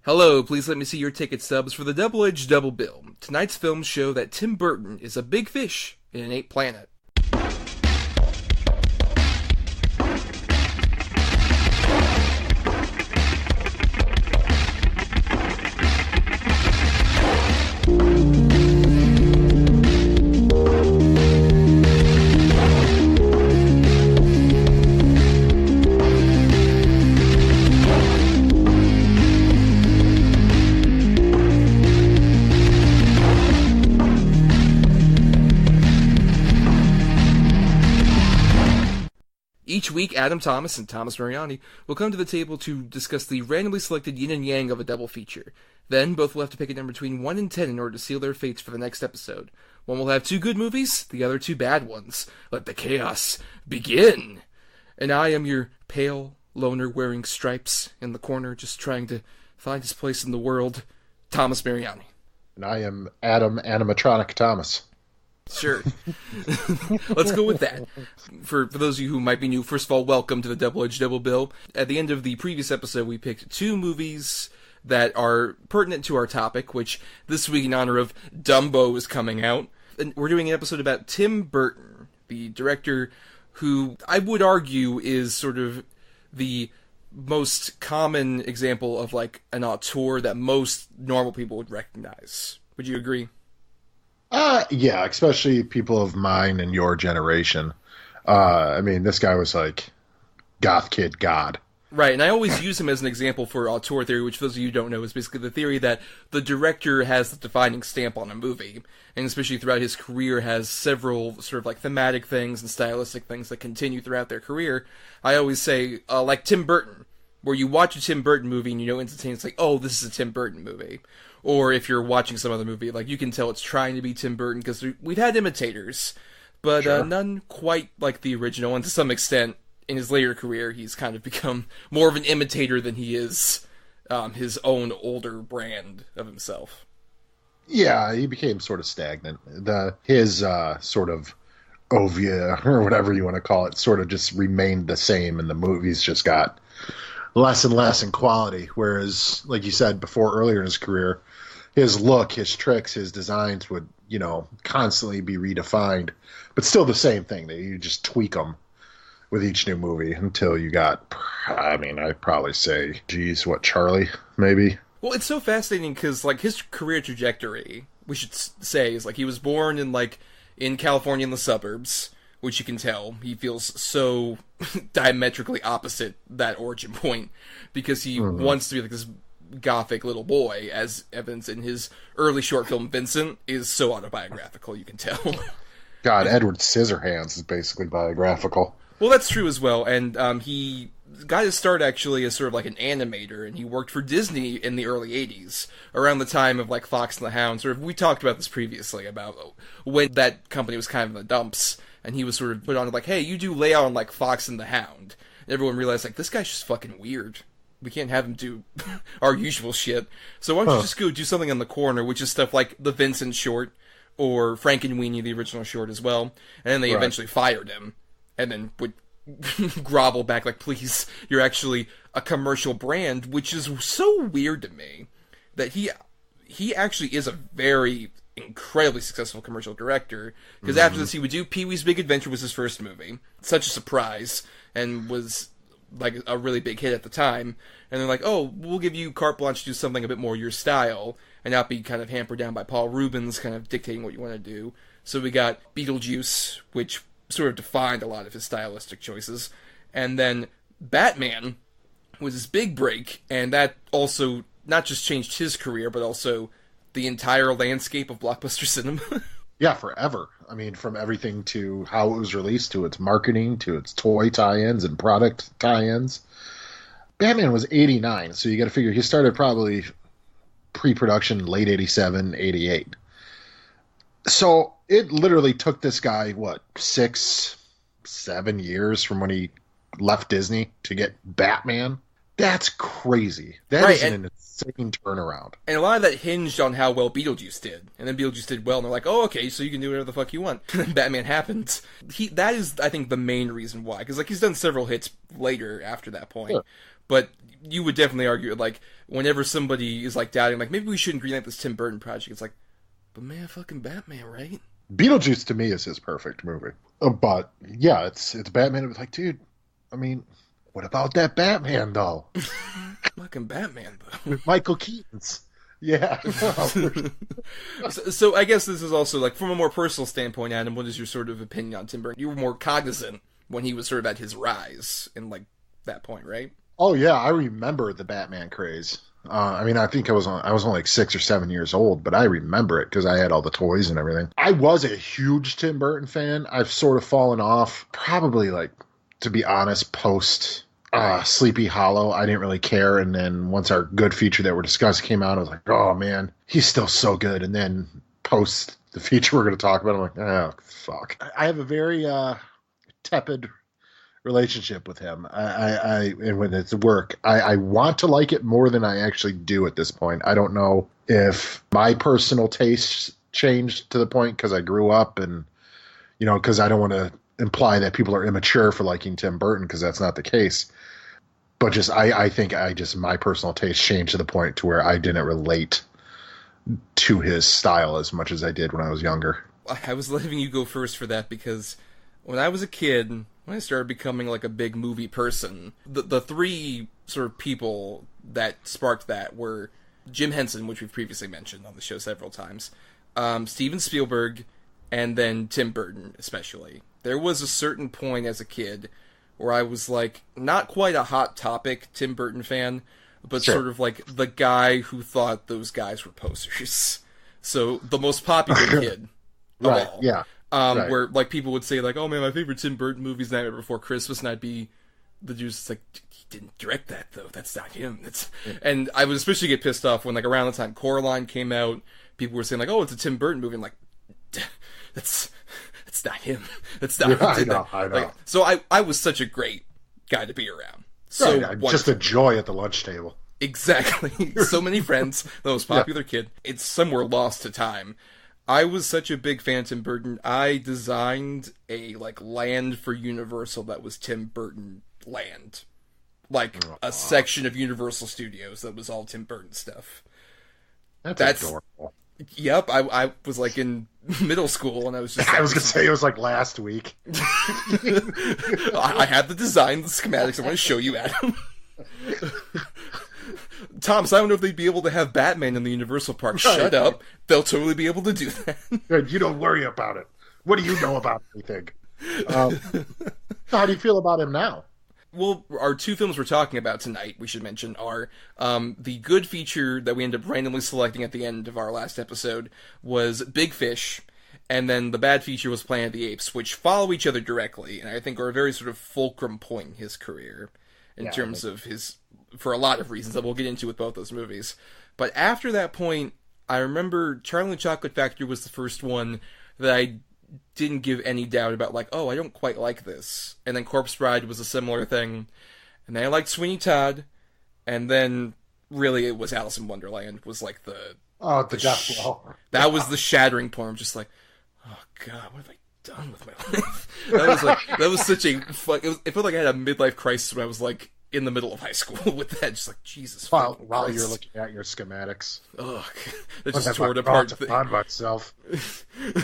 Hello, please let me see your ticket stubs for the Double-Edged Double Bill. Tonight's films show that Tim Burton is a big fish in an ape planet. Each week, Adam Thomas and Thomas Mariani will come to the table to discuss the randomly selected yin and yang of a double feature. Then, both will have to pick a number between 1 and 10 in order to seal their fates for the next episode. One will have 2 good movies, the other 2 bad ones. Let the chaos begin! And I am your pale loner wearing stripes in the corner, just trying to find his place in the world, Thomas Mariani. And I am Adam Animatronic Thomas. Sure. Let's go with that. For those of you who might be new, first of all, welcome to the Double-Edged Double Bill. At the end of the previous episode, we picked 2 movies that are pertinent to our topic, which this week in honor of Dumbo is coming out. And we're doing an episode about Tim Burton, the director who I would argue is sort of the most common example of like an auteur that most normal people would recognize. Would you agree? Yeah, especially people of mine and your generation. I mean, this guy was like goth kid god. Right, and I always use him as an example for auteur theory, which for those of you who don't know is basically the theory that the director has the defining stamp on a movie, and especially throughout his career has several sort of like thematic things and stylistic things that continue throughout their career. I always say, like Tim Burton, where you watch a Tim Burton movie and you know instantaneously, oh, this is a Tim Burton movie. Or if you're watching some other movie, like you can tell it's trying to be Tim Burton, because we've had imitators, but sure. None quite like the original, and to some extent, in his later career, he's kind of become more of an imitator than he is his own older brand of himself. Yeah, he became sort of stagnant. His sort of ovia, or whatever you want to call it, sort of just remained the same, and the movies just got less and less in quality. Whereas, like you said before, earlier in his career, his look, his tricks, his designs would, constantly be redefined. But still the same thing. That you just tweak them with each new movie until you got, I'd probably say, Charlie, maybe? Well, it's so fascinating because, like, his career trajectory, we should say, is, like, he was born in California in the suburbs, which you can tell. He feels so diametrically opposite that origin point, because he wants to be, like, this gothic little boy, as evidenced in his early short film Vincent is so autobiographical, you can tell. God, Edward Scissorhands is basically biographical. Well, that's true as well, and he got his start actually as sort of like an animator, and he worked for Disney in the early 80s, around the time of like Fox and the Hound. Sort of, we talked about this previously, about when that company was kind of in the dumps, and he was sort of put on like, hey, you do layout on like Fox and the Hound. And everyone realized, like, this guy's just fucking weird. We can't have him do our usual shit. So why don't you just go do something on the corner, which is stuff like the Vincent short, or Frankenweenie, the original short as well. And then they eventually fired him, and then would grovel back like, please, you're actually a commercial brand, which is so weird to me, that he actually is a very incredibly successful commercial director, because after this he would do Pee-wee's Big Adventure was his first movie. Such a surprise, and was like a really big hit at the time, and they're like, oh, we'll give you carte blanche to do something a bit more your style, and not be kind of hampered down by Paul Rubens kind of dictating what you want to do. So we got Beetlejuice, which sort of defined a lot of his stylistic choices, and then Batman was his big break, and that also not just changed his career, but also the entire landscape of blockbuster cinema. Yeah, forever. I mean, from everything to how it was released, to its marketing, to its toy tie-ins and product tie-ins. Batman was 89, so you got to figure he started probably pre-production late 87, 88. So it literally took this guy, 6, 7 years from when he left Disney to get Batman? That's crazy. That is an insane turnaround. And a lot of that hinged on how well Beetlejuice did. And then Beetlejuice did well, and they're like, oh, okay, so you can do whatever the fuck you want. And then Batman happened. That is, I think, the main reason why. Because, like, he's done several hits later after that point. Sure. But you would definitely argue, like, whenever somebody is, like, doubting, like, maybe we shouldn't greenlight this Tim Burton project, it's like, but man, fucking Batman, right? Beetlejuice, to me, is his perfect movie. But, yeah, it's Batman. It was like, dude, I mean, what about that Batman, though? Fucking Batman, though. With Michael Keaton's. Yeah. So I guess this is also, like, from a more personal standpoint, Adam, what is your sort of opinion on Tim Burton? You were more cognizant when he was sort of at his rise in, like, that point, right? Oh, yeah, I remember the Batman craze. I mean, I think I was only like 6 or 7 years old, but I remember it because I had all the toys and everything. I was a huge Tim Burton fan. I've sort of fallen off, probably, like, to be honest, post Sleepy Hollow. I didn't really care, and then once our good feature that we're discussing came out, I was like, oh man, he's still so good. And then post the feature we're going to talk about, I'm like, oh fuck. I have a very tepid relationship with him. And when it's work, I want to like it more than I actually do at this point. I don't know if my personal tastes changed to the point because I grew up, and because I don't want to imply that people are immature for liking Tim Burton, because that's not the case. But just I think my personal taste changed to the point to where I didn't relate to his style as much as I did when I was younger. I was letting you go first for that because when I was a kid, when I started becoming like a big movie person, the three sort of people that sparked that were Jim Henson, which we've previously mentioned on the show several times, Steven Spielberg, and then Tim Burton especially. There was a certain point as a kid where I was like, not quite a Hot Topic Tim Burton fan, but sure, sort of like the guy who thought those guys were posers. So the most popular kid of right, all. Yeah. Right. Where like people would say like, oh man, my favorite Tim Burton movie is Nightmare Before Christmas, and I'd be the dude's like, he didn't direct that though. That's not him. And I would especially get pissed off when like around the time Coraline came out, people were saying like, oh, it's a Tim Burton movie. I'm like, that's not him. That's not him. I know. Like, so I was such a great guy to be around. So right, just a joy at the lunch table. Exactly. So many friends, the most popular kid. It's somewhere lost to time. I was such a big fan of Tim Burton. I designed a like land for Universal that was Tim Burton land. Like a section of Universal Studios that was all Tim Burton stuff. That's adorable. Yep, I was like in middle school and I was just like, I was gonna say it was like last week. I had the design, the schematics. I want to show you, Adam. Tom, so I don't know if they'd be able to have Batman in the Universal Park. Right. Shut up. They'll totally be able to do that. You don't worry about it. What do you know about anything? How do you feel about him now? Well, our two films we're talking about tonight, we should mention, are the good feature that we ended up randomly selecting at the end of our last episode was Big Fish, and then the bad feature was Planet of the Apes, which follow each other directly, and I think are a very sort of fulcrum point in his career in terms of his, for a lot of reasons that we'll get into with both those movies. But after that point, I remember Charlie and the Chocolate Factory was the first one that I didn't give any doubt about, like, oh, I don't quite like this. And then Corpse Bride was a similar thing. And then I liked Sweeney Todd. And then, really, it was Alice in Wonderland was, like, the that was the shattering point. I'm just like, oh, God, what have I done with my life? that was such a... it felt like I had a midlife crisis when I was, like, in the middle of high school with that. Just like, Jesus. While you're looking at your schematics. Ugh. They just tore it apart. Myself.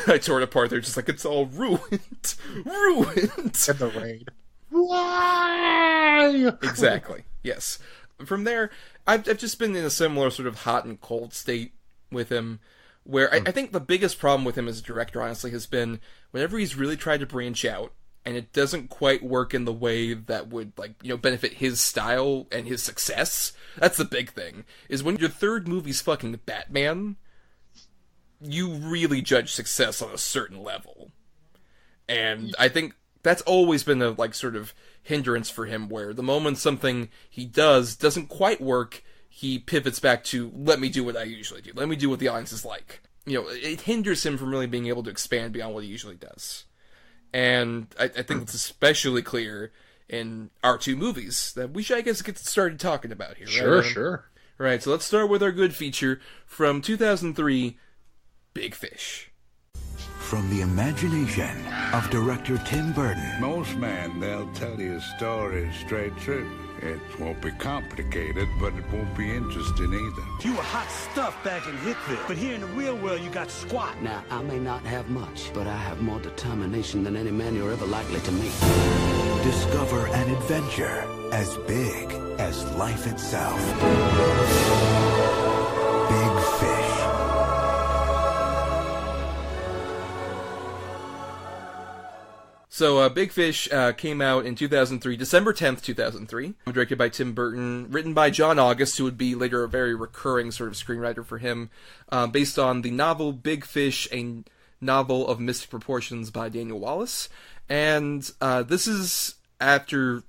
I tore it apart. They're just like, it's all ruined. Ruined. In the rain. Why? Exactly. Yes. From there, I've just been in a similar sort of hot and cold state with him, where I think the biggest problem with him as a director, honestly, has been whenever he's really tried to branch out, and it doesn't quite work in the way that would, like, benefit his style and his success. That's the big thing, is when your third movie's fucking Batman, you really judge success on a certain level. And I think that's always been a, like, sort of hindrance for him, where the moment something he does doesn't quite work, he pivots back to, let me do what I usually do. Let me do what the audience is like. It hinders him from really being able to expand beyond what he usually does. And I think it's especially clear in our two movies that we should, I guess, get started talking about here. Sure, right? Sure. Right, so let's start with our good feature from 2003, Big Fish. From the imagination of director Tim Burton. Most men, they'll tell you a story straight through. It won't be complicated, but it won't be interesting either. You were hot stuff back in Hickville, but here in the real world, you got squat. Now, I may not have much, but I have more determination than any man you're ever likely to meet. Discover an adventure as big as life itself. Big Fish. So, Big Fish came out in 2003, December 10th, 2003. Directed by Tim Burton, written by John August, who would be later a very recurring sort of screenwriter for him, based on the novel Big Fish, a novel of mystic proportions by Daniel Wallace. And this is after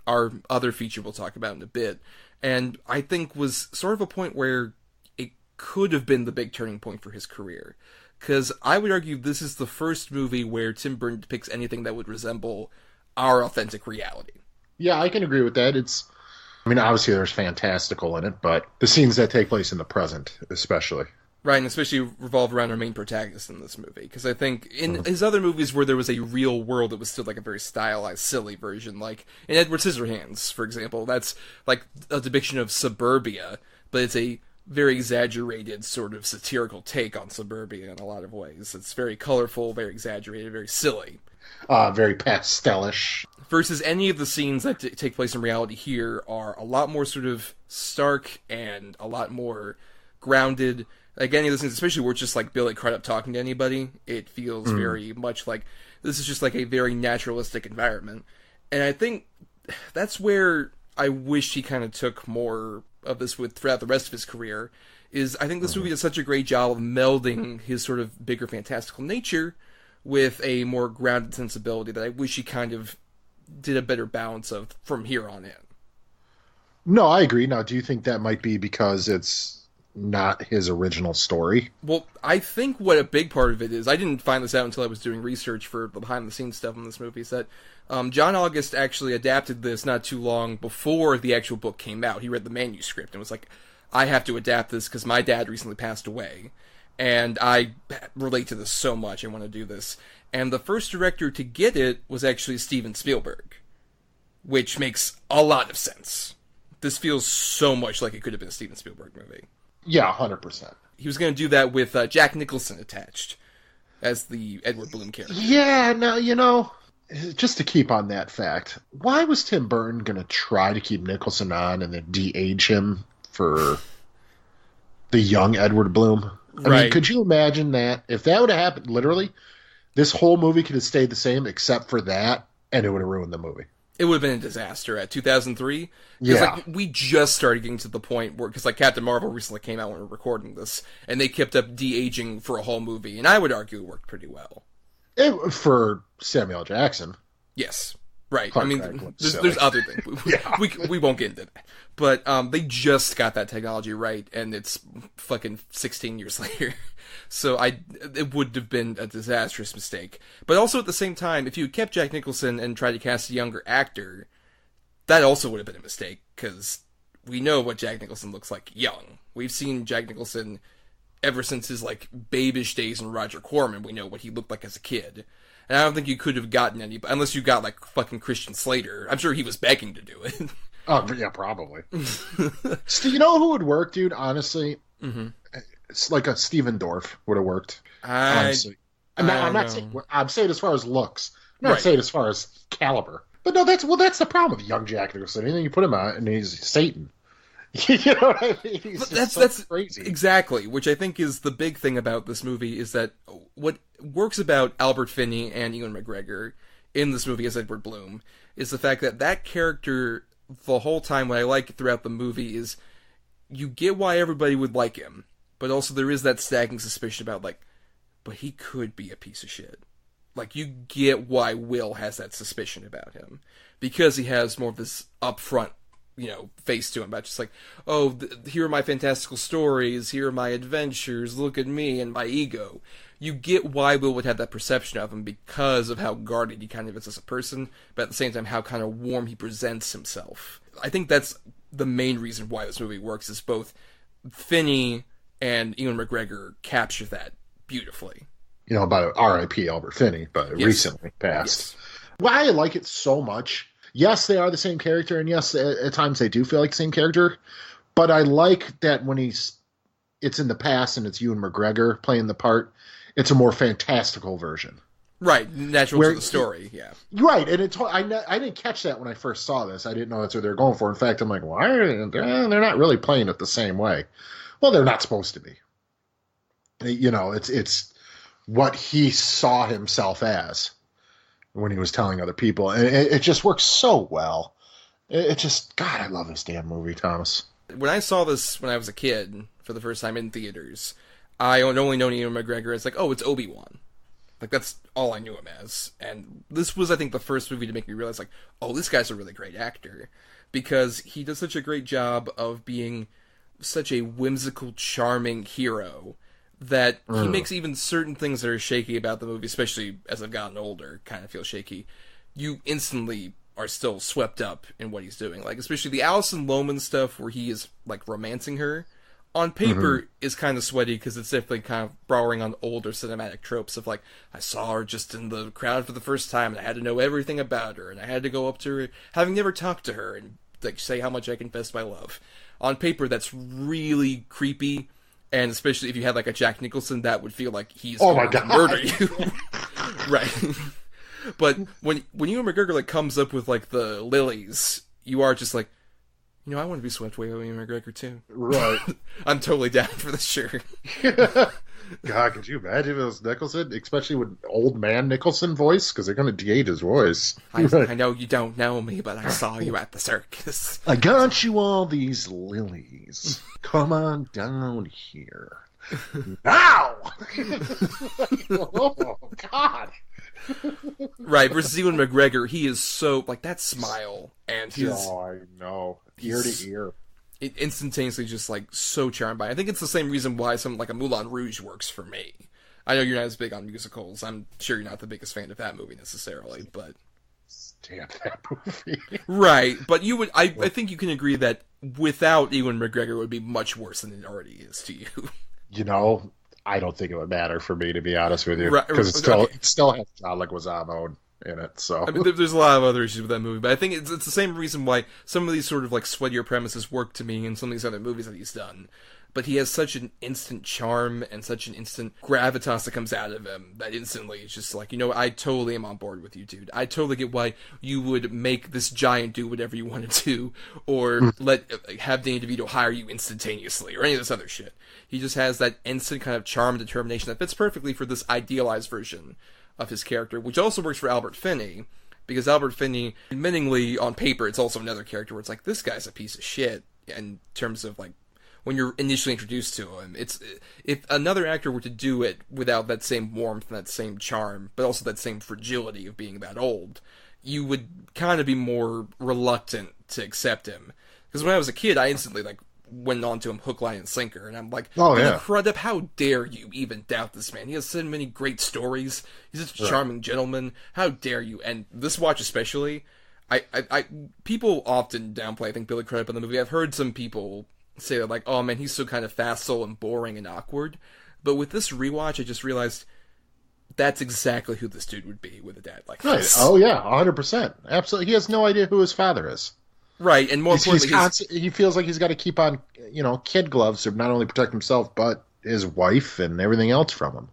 our other feature we'll talk about in a bit, and I think was sort of a point where it could have been the big turning point for his career. Because I would argue this is the first movie where Tim Burton depicts anything that would resemble our authentic reality. Yeah, I can agree with that. Obviously there's fantastical in it, but the scenes that take place in the present, especially. Right, and especially revolve around our main protagonist in this movie. Because I think in his other movies where there was a real world, it was still like a very stylized, silly version. Like in Edward Scissorhands, for example, that's like a depiction of suburbia, but it's a very exaggerated sort of satirical take on suburbia in a lot of ways. It's very colorful, very exaggerated, very silly. Very pastelish. Versus any of the scenes that take place in reality here are a lot more sort of stark and a lot more grounded. Like any of the scenes, especially where it's just like Billy Crudup talking to anybody, it feels very much like this is just like a very naturalistic environment. And I think that's where I wish he kind of took more of this throughout the rest of his career, is I think this movie does such a great job of melding his sort of bigger fantastical nature with a more grounded sensibility that I wish he kind of did a better balance of from here on in. No, I agree. Now, do you think that might be because it's not his original story? Well, I think what a big part of it is, I didn't find this out until I was doing research for the behind-the-scenes stuff on this movie, is that John August actually adapted this not too long before the actual book came out. He read the manuscript and was like, I have to adapt this because my dad recently passed away, and I relate to this so much, I want to do this. And the first director to get it was actually Steven Spielberg, which makes a lot of sense. This feels so much like it could have been a Steven Spielberg movie. Yeah, 100%. He was going to do that with Jack Nicholson attached as the Edward Bloom character. Yeah, now, just to keep on that fact, why was Tim Burton going to try to keep Nicholson on and then de-age him for the young Edward Bloom? I mean, could you imagine that? If that would have happened, literally, this whole movie could have stayed the same except for that, and it would have ruined the movie. It would have been a disaster at 2003. Yeah. Like, we just started getting to the point where, because like Captain Marvel recently came out when we were recording this, and they kept up de-aging for a whole movie, and I would argue it worked pretty well. For Samuel Jackson. Yes. Right. Clark I mean, Gregg there's other things. Yeah. We won't get into that. But they just got that technology right, and it's fucking 16 years later. So it would have been a disastrous mistake. But also at the same time, if you had kept Jack Nicholson and tried to cast a younger actor, that also would have been a mistake, because we know what Jack Nicholson looks like young. We've seen Jack Nicholson ever since his like babish days in Roger Corman. We know what he looked like as a kid. And I don't think you could have gotten anybody, unless you got like fucking Christian Slater. I'm sure he was begging to do it. Oh, yeah, probably. So, you know who would work, dude? Honestly, it's like a Steven Dorff would have worked. Honestly, I'm not saying. I'm saying as far as looks. I'm not saying as far as caliber. But no, that's the problem with young Jack Nicholson. And then you put him out, and he's Satan. You know what I mean? That's crazy. Exactly, which I think is the big thing about this movie, is that what works about Albert Finney and Ewan McGregor in this movie as Edward Bloom is the fact that character, the whole time, what I like throughout the movie is you get why everybody would like him, but also there is that staggering suspicion about, like, but he could be a piece of shit. Like, you get why Will has that suspicion about him, because he has more of this upfront, face to him, about just like, oh, here are my fantastical stories, here are my adventures, look at me and my ego. You get why Will would have that perception of him because of how guarded he kind of is as a person, but at the same time, how kind of warm he presents himself. I think that's the main reason why this movie works is both Finney and Ewan McGregor capture that beautifully. You know, about R.I.P. Albert Finney, but recently passed. Yes. Why I like it so much, yes, they are the same character, and yes, at times they do feel like the same character, but I like that when it's in the past and it's Ewan McGregor playing the part, it's a more fantastical version. Right, natural to the story, yeah. Right, and I didn't catch that when I first saw this. I didn't know that's what they were going for. In fact, I'm like, why are they're not really playing it the same way. Well, they're not supposed to be. You know, it's what he saw himself as when he was telling other people. And it just works so well. It just, God, I love this damn movie, Thomas. When I saw this when I was a kid for the first time in theaters, I only known Ewan McGregor as like, oh, it's Obi-Wan. Like, that's all I knew him as. And this was, I think, the first movie to make me realize, like, oh, this guy's a really great actor. Because he does such a great job of being such a whimsical, charming hero that he makes even certain things that are shaky about the movie, especially as I've gotten older, kind of feel shaky. You instantly are still swept up in what he's doing. Like, especially the Alison Lohman stuff where he is, like, romancing her. On paper is kind of sweaty because it's definitely kind of borrowing on older cinematic tropes of, like, I saw her just in the crowd for the first time and I had to know everything about her and I had to go up to her, having never talked to her, and, like, say how much I confessed my love. On paper, that's really creepy. And especially if you had, like, a Jack Nicholson, that would feel like he's going to murder you. Right. But when Ewan McGregor, like, comes up with, like, the lilies, you are just like, you know, I want to be swept away with Ewan McGregor, too. Right. I'm totally down for this, sure. God, could you imagine if it was Nicholson? Especially with old man Nicholson voice? Because they're going to de-age his voice. I know you don't know me, but I saw you at the circus. I got you all these lilies. Come on down here. Now! Oh, God. Right, versus Ewan McGregor, he is so, like, that smile, and his... Oh, I know. Ear to ear. It instantaneously just, like, so charmed by. I think it's the same reason why something like a Moulin Rouge works for me. I know you're not as big on musicals. I'm sure you're not the biggest fan of that movie necessarily, but... Damn that movie. Right, but you would... I think you can agree that without Ewan McGregor, it would be much worse than it already is to you. You know, I don't think it would matter for me, to be honest with you. Because it still has John Leguizamo in it, so... I mean, there's a lot of other issues with that movie, but I think it's the same reason why some of these sort of, like, sweatier premises work to me in some of these other movies that he's done. But he has such an instant charm and such an instant gravitas that comes out of him that instantly it's just like, you know, I totally am on board with you, dude. I totally get why you would make this giant do whatever you want to do, or have Danny DeVito hire you instantaneously, or any of this other shit. He just has that instant kind of charm and determination that fits perfectly for this idealized version of his character, which also works for Albert Finney, because Albert Finney, admittingly, on paper, it's also another character where it's like, this guy's a piece of shit in terms of, like, when you're initially introduced to him. It's if another actor were to do it without that same warmth and that same charm, but also that same fragility of being that old, you would kind of be more reluctant to accept him. Because when I was a kid, I instantly, like, went on to him hook, line, and sinker, and I'm like, oh yeah, crud, how dare you even doubt this man? He has so many great stories. He's such a charming gentleman. How dare you? And this watch especially, I people often downplay, I think, Billy Crudup in the movie. I've heard some people say that, like, oh man, he's so kind of facile and boring and awkward. But with this rewatch, I just realized that's exactly who this dude would be with a dad like this. Oh yeah, 100%. Absolutely. He has no idea who his father is. Right, and more importantly, he feels like he's got to keep on, you know, kid gloves to not only protect himself, but his wife and everything else from him.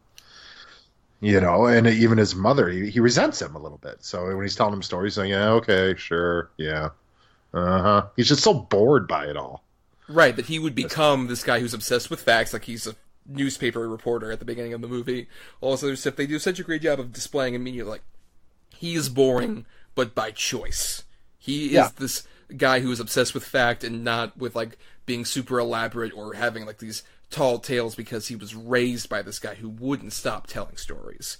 You know, and even his mother, he resents him a little bit. So when he's telling him stories, he's like, yeah, okay, sure, yeah. Uh-huh. He's just so bored by it all. Right, that he would become this guy who's obsessed with facts, like he's a newspaper reporter at the beginning of the movie. Also, they do such a great job of displaying immediately, like, he is boring, but by choice. He is this guy who is obsessed with fact and not with, like, being super elaborate or having, like, these tall tales, because he was raised by this guy who wouldn't stop telling stories.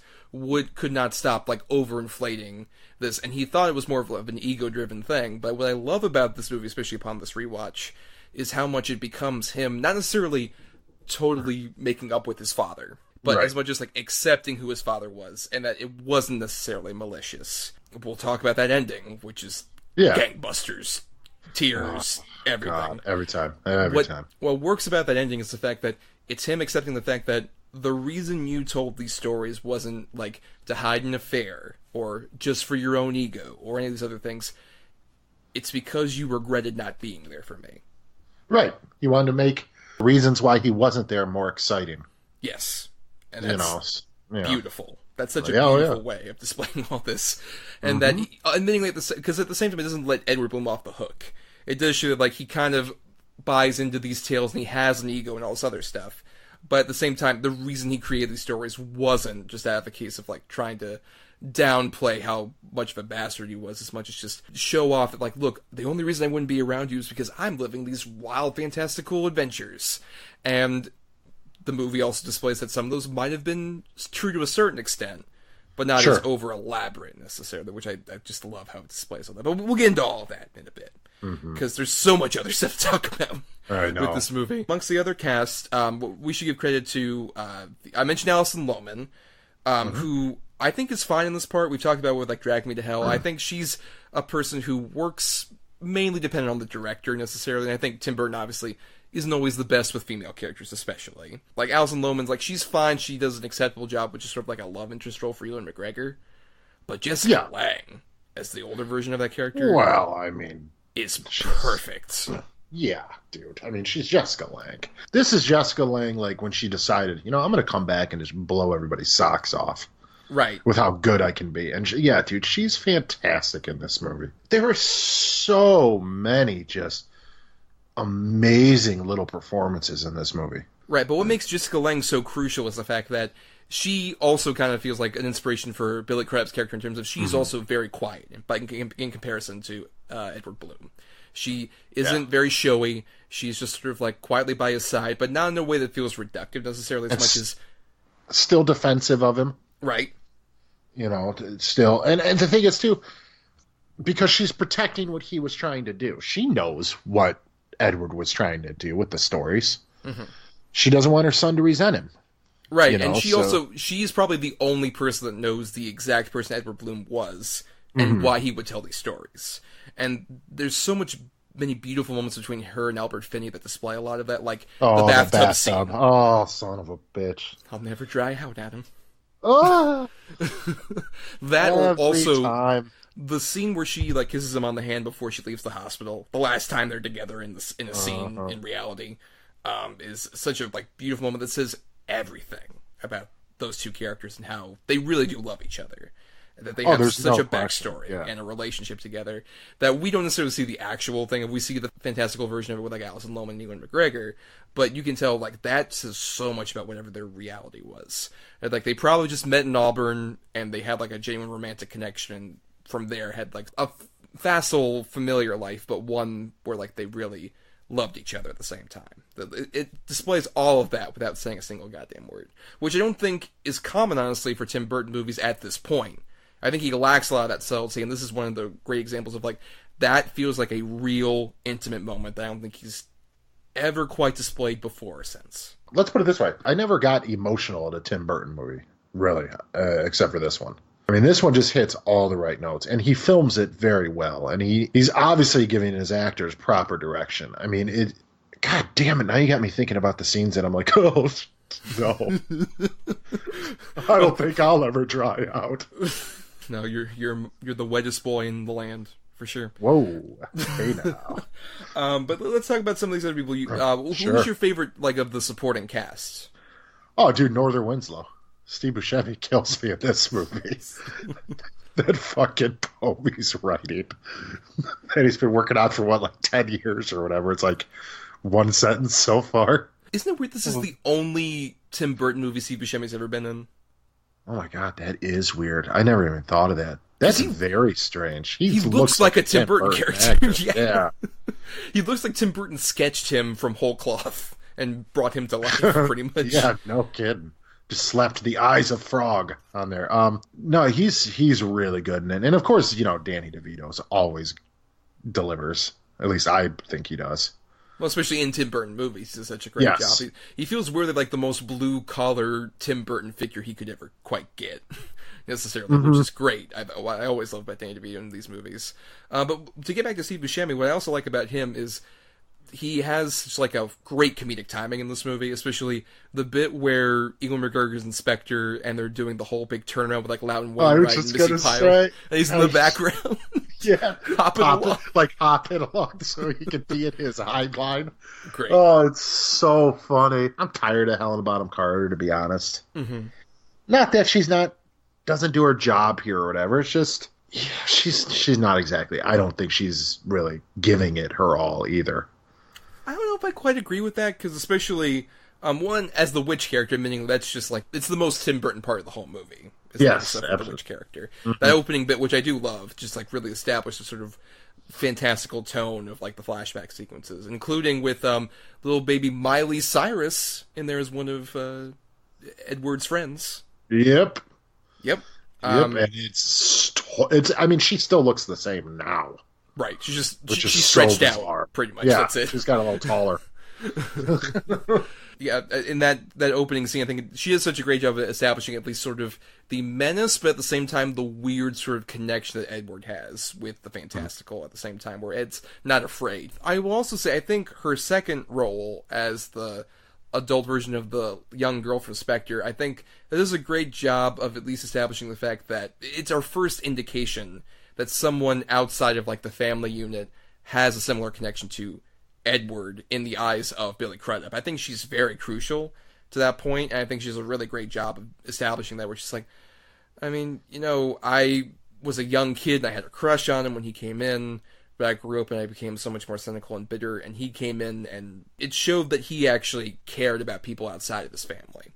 Could not stop, like, overinflating this, and he thought it was more of an ego-driven thing. But what I love about this movie, especially upon this rewatch, is how much it becomes him, not necessarily totally making up with his father, but as much as, like, accepting who his father was, and that it wasn't necessarily malicious. We'll talk about that ending, which is gangbusters, tears, everything. God, every time. What works about that ending is the fact that it's him accepting the fact that the reason you told these stories wasn't, like, to hide an affair, or just for your own ego, or any of these other things. It's because you regretted not being there for me. Right. He wanted to make reasons why he wasn't there more exciting. Yes. And that's Yeah. beautiful. That's such a beautiful way of displaying all this. And that, admittingly, because at the same time, it doesn't let Edward Bloom off the hook. It does show that, like, he kind of buys into these tales and he has an ego and all this other stuff. But at the same time, the reason he created these stories wasn't just out of a case of, like, trying to downplay how much of a bastard he was, as much as just show off that, like, look, the only reason I wouldn't be around you is because I'm living these wild, fantastical adventures. And the movie also displays that some of those might have been true to a certain extent, but not as over-elaborate, necessarily, which I just love how it displays all that. But we'll get into all of that in a bit, because there's so much other stuff to talk about with this movie. Amongst the other cast, we should give credit to, I mentioned Alison Lohman, who I think is fine in this part. We've talked about with, like, Drag Me to Hell. I think she's a person who works mainly dependent on the director, necessarily, and I think Tim Burton, obviously, isn't always the best with female characters, especially. Like, Alison Lohman's, like, she's fine, she does an acceptable job, which is sort of like a love interest role for Ewan McGregor. But Jessica Lange, as the older version of that character, well, I mean, is perfect. Yeah, dude. I mean, she's Jessica Lange. This is Jessica Lange, like, when she decided, I'm going to come back and just blow everybody's socks off. Right. With how good I can be. And yeah, dude, she's fantastic in this movie. There are so many just amazing little performances in this movie. Right, but what makes Jessica Lange so crucial is the fact that she also kind of feels like an inspiration for Billy Crabbe's character in terms of she's also very quiet in comparison to Edward Bloom. She isn't very showy. She's just sort of, like, quietly by his side, but not in a way that feels reductive necessarily as much as... Still defensive of him. Right. Still. And the thing is, too, because she's protecting what he was trying to do. She knows what Edward was trying to do with the stories. She doesn't want her son to resent him. Right, and she's probably the only person that knows the exact person Edward Bloom was and why he would tell these stories. And there's many beautiful moments between her and Albert Finney that display a lot of that, like the bathtub scene. Oh, son of a bitch. I'll never dry out, Adam. Oh! That Every also... time. The scene where she, like, kisses him on the hand before she leaves the hospital, the last time they're together in a scene in reality, is such a, like, beautiful moment that says everything about those two characters and how they really do love each other. That they have such a backstory and a relationship together that we don't necessarily see the actual thing. If we see the fantastical version of it with, like, Alison Lohman and Ewan McGregor, but you can tell, like, that says so much about whatever their reality was. And, like, they probably just met in Auburn and they had, like, a genuine romantic connection, and from there had, like, a facile, familiar life, but one where, like, they really loved each other at the same time. It displays all of that without saying a single goddamn word, which I don't think is common, honestly, for Tim Burton movies at this point. I think he lacks a lot of that subtlety, and this is one of the great examples of, like, that feels like a real intimate moment that I don't think he's ever quite displayed before or since. Let's put it this way. I never got emotional at a Tim Burton movie, really, except for this one. I mean, this one just hits all the right notes, and he films it very well, and he's obviously giving his actors proper direction. I mean, God damn it, now you got me thinking about the scenes that I'm like, oh, no. I don't think I'll ever dry out. No, you're the wettest boy in the land, for sure. Whoa. Hey now. But let's talk about some of these other people. Who's your favorite, like, of the supporting cast? Oh, dude, Northern Winslow. Steve Buscemi kills me in this movie. That fucking poem he's writing. And he's been working on for, 10 years or whatever. It's like one sentence so far. Isn't it weird this is the only Tim Burton movie Steve Buscemi's ever been in? Oh my god, that is weird. I never even thought of that. That's very strange. He looks like a Tim Burton character. Yeah. He looks like Tim Burton sketched him from whole cloth and brought him to life, pretty much. Yeah, no kidding. Just slapped the eyes of Frog on there. No, he's really good in it. And of course, Danny DeVito always delivers. At least I think he does. Well, especially in Tim Burton movies, he does such a great job. He feels weirdly like the most blue-collar Tim Burton figure he could ever quite get, necessarily, which is great. I always love about Danny DeVito in these movies. But to get back to Steve Buscemi, what I also like about him is he has just like a great comedic timing in this movie, especially the bit where Ewan McGregor's Inspector and they're doing the whole big turnaround with like Loudon Wainwright and Missy Pyle. And he's in the background. Yeah. hopping along so he could be in his hide line. Great. Oh, it's so funny. I'm tired of Helena Bonham Carter, to be honest. Mm-hmm. Not that doesn't do her job here or whatever. It's just, yeah, she's not exactly. I don't think she's really giving it her all either. I don't know if I quite agree with that, because especially, one, as the witch character, meaning that's just like, it's the most Tim Burton part of the whole movie. Yes, the witch character. Mm-hmm. That opening bit, which I do love, just like really established a sort of fantastical tone of like the flashback sequences, including with little baby Miley Cyrus in there as one of Edward's friends. Yep. And it's. I mean, she still looks the same now. Right. She's stretched so out, pretty much. Yeah, that's it. She's got a little taller. Yeah, in that opening scene, I think she does such a great job of establishing at least sort of the menace, but at the same time the weird sort of connection that Edward has with the fantastical at the same time, where Ed's not afraid. I will also say, I think her second role as the adult version of the young girl from Spectre, I think it does a great job of at least establishing the fact that it's our first indication that someone outside of like the family unit has a similar connection to Edward in the eyes of Billy Crudup. I think she's very crucial to that point, and I think she does a really great job of establishing that, where she's like, I mean, I was a young kid and I had a crush on him when he came in, but I grew up and I became so much more cynical and bitter, and he came in and it showed that he actually cared about people outside of his family.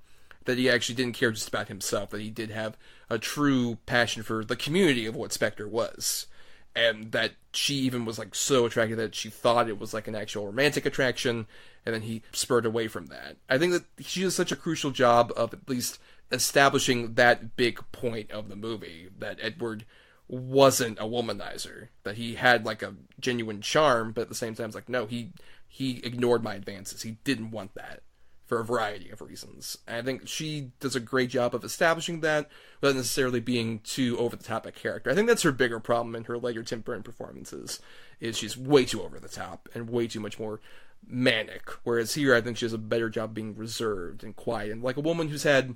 That he actually didn't care just about himself, that he did have a true passion for the community of what Spectre was. And that she even was like so attracted that she thought it was like an actual romantic attraction, and then he spurred away from that. I think that she does such a crucial job of at least establishing that big point of the movie, that Edward wasn't a womanizer, that he had like a genuine charm, but at the same time it's like, no, he ignored my advances. He didn't want that for a variety of reasons. And I think she does a great job of establishing that without necessarily being too over-the-top a character. I think that's her bigger problem in her later Tim Burton performances, is she's way too over-the-top and way too much more manic. Whereas here, I think she does a better job being reserved and quiet, and like a woman who's had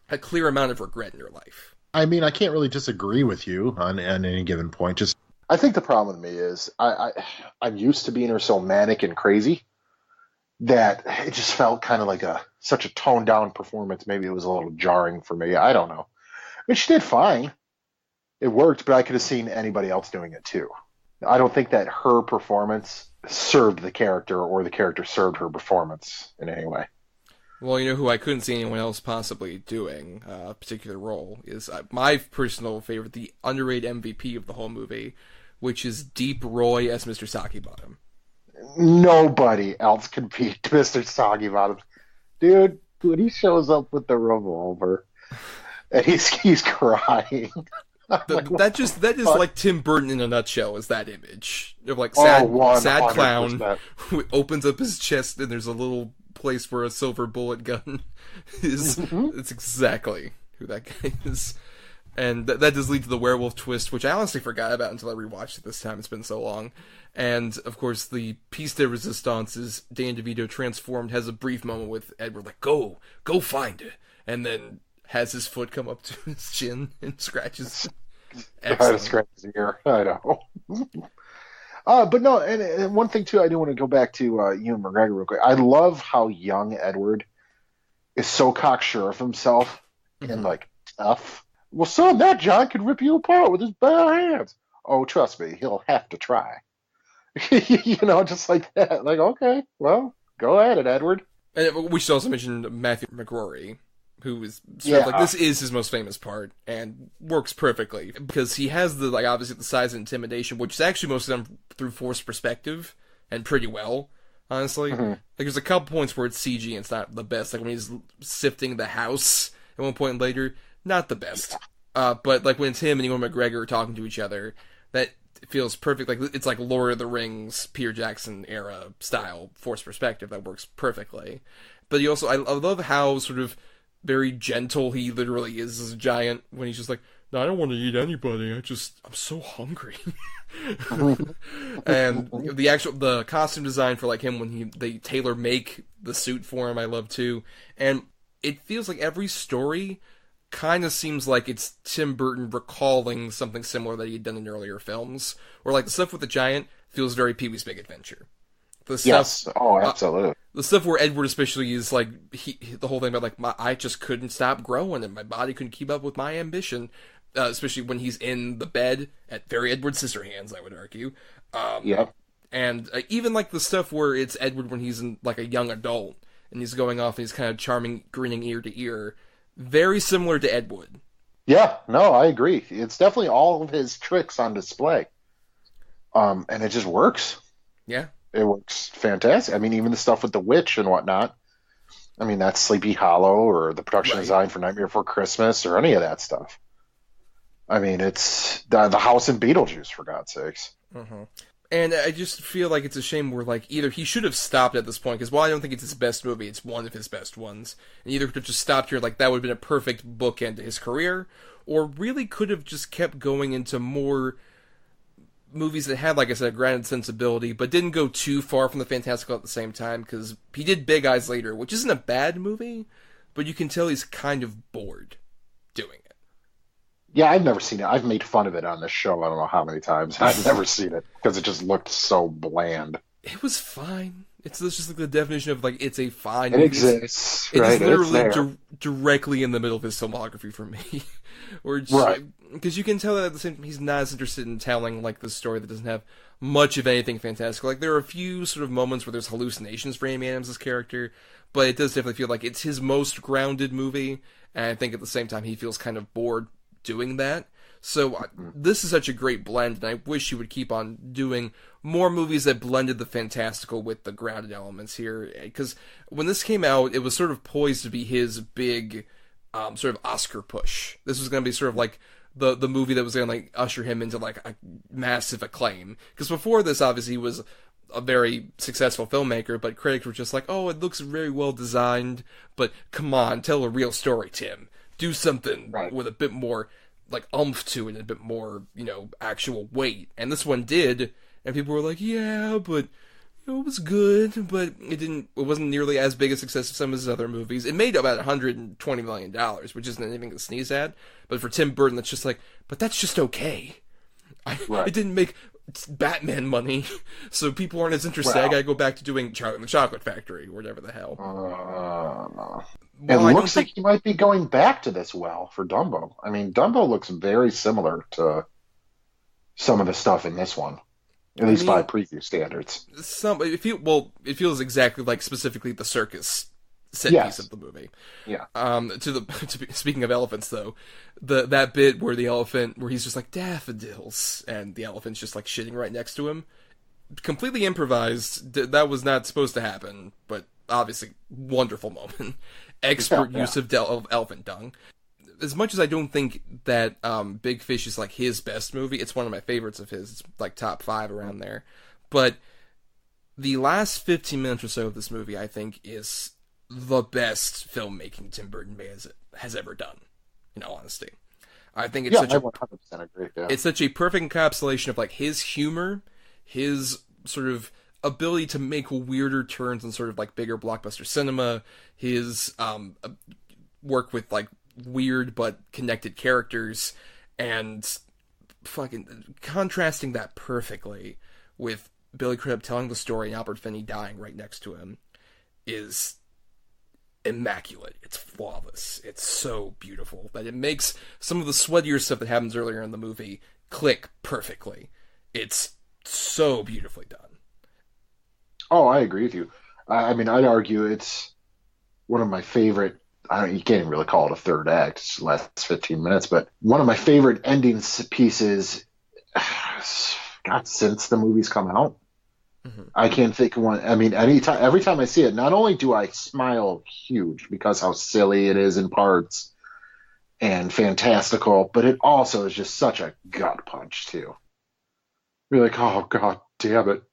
a clear amount of regret in her life. I mean, I can't really disagree with you on any given point. Just, I think the problem with me is I'm used to being her so manic and crazy that it just felt kind of like such a toned down performance. Maybe it was a little jarring for me. I don't know. I mean, she did fine. It worked, but I could have seen anybody else doing it too. I don't think that her performance served the character or the character served her performance in any way. Well, who I couldn't see anyone else possibly doing a particular role is my personal favorite, the underrated MVP of the whole movie, which is Deep Roy as Mr. Saki Bottom. Nobody else can beat Mr. Soggy Bottom. Dude, when he shows up with the revolver and he's crying. That is like Tim Burton in a nutshell, is that image. Of like sad clown who opens up his chest and there's a little place where a silver bullet gun is. It's exactly who that guy is. And that does lead to the werewolf twist, which I honestly forgot about until I rewatched it this time. It's been so long. And, of course, the piece de resistance is Dan DeVito transformed, has a brief moment with Edward, like, go find it. And then has his foot come up to his chin and scratches. Try to scratch his ear. I know. But no, and one thing, too, I do want to go back to Ewan McGregor real quick. I love how young Edward is so cocksure of himself and, like, tough. Well, son, that John could rip you apart with his bare hands. Oh, trust me, he'll have to try. Just like that. Like, okay, well, go at it, Edward. And we should also mention Matthew McRory, who is sort of like, this is his most famous part, and works perfectly, because he has the, like, obviously the size and intimidation, which is actually most of them through forced perspective, and pretty well, honestly. Like, there's a couple points where it's CG and it's not the best, like when he's sifting the house at one point later. Not the best. But like when it's him and Ewan McGregor talking to each other, that feels perfect. Like it's like Lord of the Rings, Peter Jackson era style forced perspective that works perfectly. But he also, I love how sort of very gentle he literally is as a giant when he's just like, no, I don't want to eat anybody. I'm so hungry. And the costume design for like him when they tailor make the suit for him, I love too. And it feels like every story kind of seems like it's Tim Burton recalling something similar that he had done in earlier films. Or like the stuff with the giant feels very Pee-wee's Big Adventure. The stuff, Yes. Oh, absolutely. the stuff where Edward especially is like the whole thing about like I just couldn't stop growing and my body couldn't keep up with my ambition, especially when he's in the bed at very Edward Scissorhands, I would argue. Yep. And even like the stuff where it's Edward when he's in like a young adult and he's going off and he's kind of charming, grinning ear to ear, very similar to Ed Wood. Yeah, no, I agree. It's definitely all of his tricks on display. And it just works. Yeah. It works fantastic. I mean, even the stuff with the witch and whatnot. I mean, that's Sleepy Hollow or the production design for Nightmare Before Christmas or any of that stuff. I mean, it's the house in Beetlejuice, for God's sakes. Mm-hmm. And I just feel like it's a shame where, like, either he should have stopped at this point, because while I don't think it's his best movie, it's one of his best ones. And either could have just stopped here, like, that would have been a perfect bookend to his career, or really could have just kept going into more movies that had, like I said, a grounded sensibility, but didn't go too far from the fantastical at the same time, because he did Big Eyes later, which isn't a bad movie, but you can tell he's kind of bored doing it. Yeah, I've never seen it. I've made fun of it on this show I don't know how many times. I've never seen it because it just looked so bland. It was fine. It's just like the definition of, like, it's a fine It movie. exists, It right? is literally It's there. directly in the middle of his filmography for me. Or just, Right. Because you can tell that at the same time he's not as interested in telling, like, this story that doesn't have much of anything fantastical. Like, there are a few sort of moments where there's hallucinations for Amy Adams' character, but it does definitely feel like it's his most grounded movie, and I think at the same time he feels kind of bored doing that. So this is such a great blend, and I wish he would keep on doing more movies that blended the fantastical with the grounded elements here. Because when this came out, it was sort of poised to be his big sort of Oscar push. This was going to be sort of like the movie that was going to like usher him into like a massive acclaim. Because before this, obviously, he was a very successful filmmaker, but critics were just like, oh, it looks very well designed, but come on, tell a real story, Tim. Do something with a bit more like oomph to it, and a bit more, actual weight. And this one did, and people were like, yeah, but it was good, but it wasn't nearly as big a success as some of his other movies. It made about $120 million, which isn't anything to sneeze at. But for Tim Burton, that's just like, but that's just okay. It didn't make Batman money, so people aren't as interested. I gotta go back to doing Charlie and the Chocolate Factory, or whatever the hell. It looks like he might be going back to this for Dumbo. I mean, Dumbo looks very similar to some of the stuff in this one, at least by preview standards. It feels exactly like specifically the circus set piece of the movie. Yeah. Speaking of elephants, though, that bit where he's just like daffodils, and the elephant's just like shitting right next to him, completely improvised. That was not supposed to happen, but obviously wonderful moment. Expert use of elephant dung. As much as I don't think that Big Fish is like his best movie, it's one of my favorites of his. It's like top 5 around there. But the last 15 minutes or so of this movie, I think, is the best filmmaking Tim Burton has ever done, in all honesty. I think it's I 100% agree. Yeah. It's such a perfect encapsulation of like his humor, his sort of ability to make weirder turns in sort of like bigger blockbuster cinema, his work with like weird but connected characters, and fucking contrasting that perfectly with Billy Crudup telling the story and Albert Finney dying right next to him is immaculate. It's flawless. It's so beautiful that it makes some of the sweatier stuff that happens earlier in the movie click perfectly. It's so beautifully done. Oh, I agree with you. I mean, I'd argue it's one of my favorite. You can't even really call it a third act. It's the last 15 minutes, but one of my favorite ending pieces. God, since the movie's come out, I can't think of one. I mean, every time I see it, not only do I smile huge because how silly it is in parts and fantastical, but it also is just such a gut punch too. You're like, oh God damn it.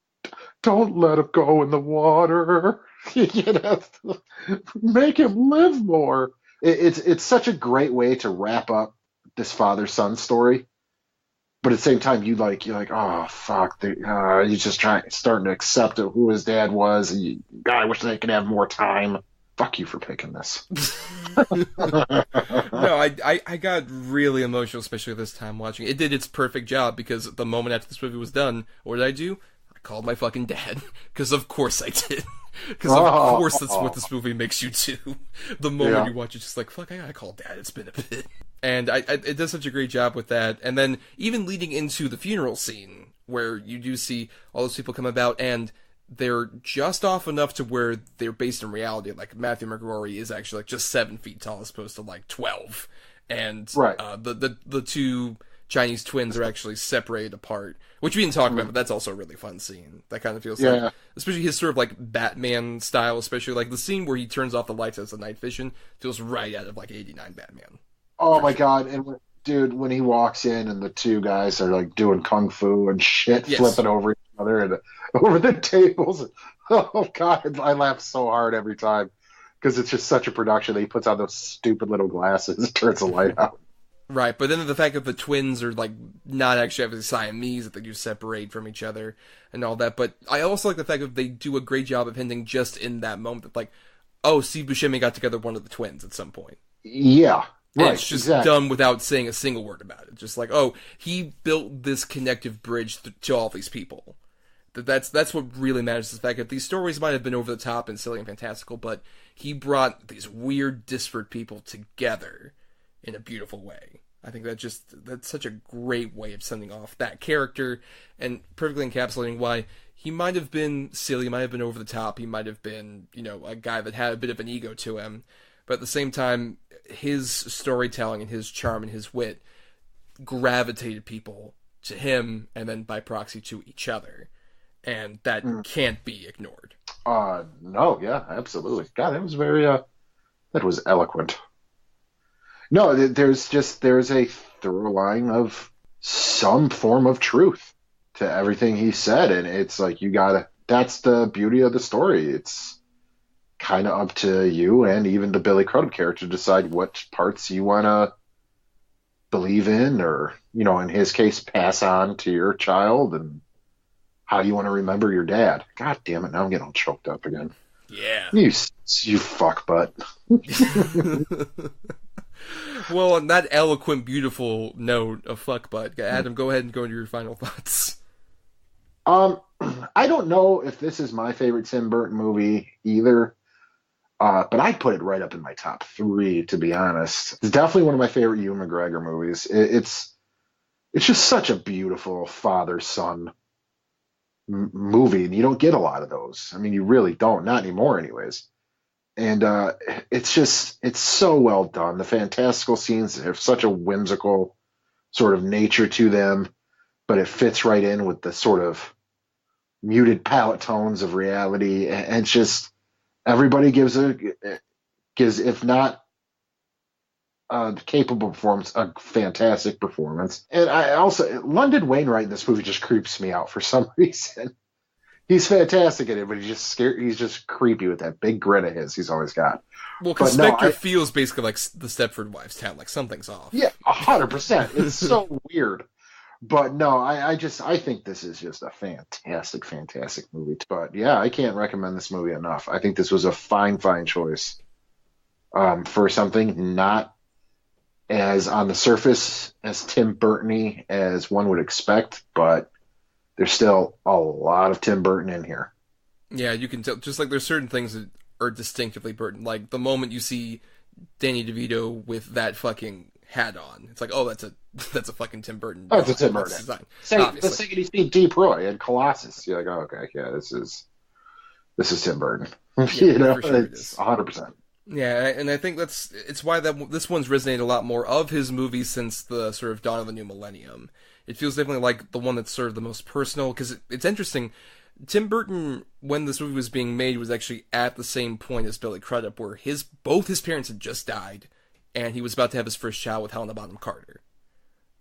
Don't let him go in the water. Make him live more. It's such a great way to wrap up this father-son story. But at the same time, you're like, oh fuck, you're just starting to accept who his dad was. And God, I wish they could have more time. Fuck you for picking this. No, I got really emotional, especially this time watching it. It did its perfect job, because the moment after this movie was done, what did I do? I called my fucking dad. Because of course I did. Because of course that's what this movie makes you do. The moment you watch it, just like, fuck, I gotta call dad. It's been a bit. And it does such a great job with that. And then even leading into the funeral scene, where you do see all those people come about, and they're just off enough to where they're based in reality. Like, Matthew McGrory is actually like just 7 feet tall as opposed to like 12. And the two Chinese twins are actually separated apart, which we didn't talk about, but that's also a really fun scene. That kind of feels like, especially his sort of like Batman style, especially like the scene where he turns off the lights as the night vision feels right out of like 89 Batman. Oh my God. And dude, when he walks in and the two guys are like doing kung fu and shit, flipping over each other and over the tables. Oh God, I laugh so hard every time, because it's just such a production that he puts on those stupid little glasses and turns the light out. Right, but then the fact that the twins are like not actually having Siamese, that they do separate from each other and all that. But I also like the fact that they do a great job of hinting just in that moment that, like, oh, Steve Buscemi got together one of the twins at some point. Yeah. And right, it's just done without saying a single word about it. Just like, oh, he built this connective bridge to all these people. That's what really matters, is the fact that these stories might have been over the top and silly and fantastical, but he brought these weird, disparate people together in a beautiful way. I think that's such a great way of sending off that character, and perfectly encapsulating why he might have been silly, he might have been over the top, he might have been, a guy that had a bit of an ego to him, but at the same time, his storytelling and his charm and his wit gravitated people to him, and then by proxy to each other. And that can't be ignored. No, yeah, absolutely. God, that was eloquent. No, there's a through line of some form of truth to everything he said, and it's like, that's the beauty of the story. It's kind of up to you and even the Billy Crudup character to decide what parts you want to believe in, or, in his case, pass on to your child, and how you want to remember your dad. God damn it, now I'm getting all choked up again. Yeah. You fuck butt. Well, on that eloquent, beautiful note of fuck butt, Adam, go ahead and go into your final thoughts. I don't know if this is my favorite Tim Burton movie either, but I'd put it right up in my top 3, to be honest. It's definitely one of my favorite Ewan McGregor movies. It's just such a beautiful father-son movie, and you don't get a lot of those. I mean, you really don't, not anymore anyways. And it's so well done. The fantastical scenes have such a whimsical sort of nature to them, but it fits right in with the sort of muted palette tones of reality. And it's just, everybody gives, if not a capable performance, a fantastic performance. And I also, London Wainwright in this movie just creeps me out for some reason. He's fantastic at it, but he's just scared. He's just creepy with that big grin of his he's always got. Well, because Spectre feels basically like the Stepford Wives town, like something's off. Yeah, 100%. It's so weird. But no, I think this is just a fantastic, fantastic movie. But yeah, I can't recommend this movie enough. I think this was a fine, fine choice for something not as on the surface as Tim Burton-y as one would expect, but there's still a lot of Tim Burton in here. Yeah, you can tell. Just like there's certain things that are distinctively Burton. Like the moment you see Danny DeVito with that fucking hat on, it's like, oh, that's a fucking Tim Burton. Oh, it's a Tim Burton design. The second you see Deep Roy and Colossus, you're like, oh, okay, yeah, this is Tim Burton. Yeah, it's 100%. Yeah, and I think it's why this one's resonated a lot more of his movies since the sort of dawn of the new millennium. It feels definitely like the one that's sort of the most personal, because it's interesting. Tim Burton, when this movie was being made, was actually at the same point as Billy Crudup, where both his parents had just died, and he was about to have his first child with Helena Bonham Carter.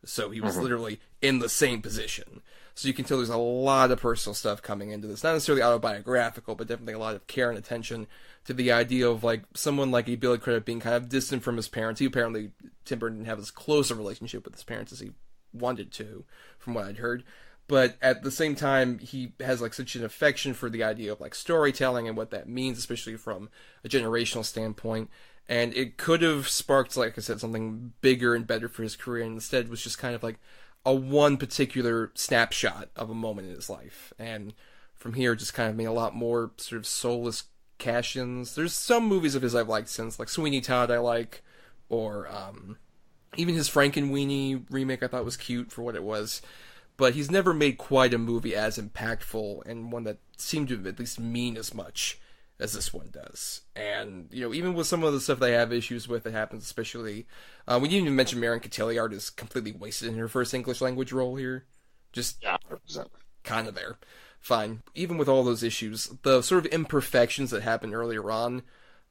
So he was literally in the same position. So you can tell there's a lot of personal stuff coming into this. Not necessarily autobiographical, but definitely a lot of care and attention to the idea of, like, someone like a Billy Crudup being kind of distant from his parents. Tim Burton didn't have as close a relationship with his parents as he wanted to, from what I'd heard. But at the same time, he has, like, such an affection for the idea of, like, storytelling and what that means, especially from a generational standpoint. And it could have sparked, like I said, something bigger and better for his career, and instead was just kind of like a one particular snapshot of a moment in his life. And from here, just kind of made a lot more sort of soulless cash-ins. There's some movies of his I've liked since, like Sweeney Todd I like, or even his Frankenweenie remake I thought was cute for what it was. But he's never made quite a movie as impactful, and one that seemed to at least mean as much as this one does. And, you know, even with some of the stuff they have issues with, it happens especially... we didn't even mention Marion Cotillard is completely wasted in her first English language role here. Just kind of there. Fine. Even with all those issues, the sort of imperfections that happen earlier on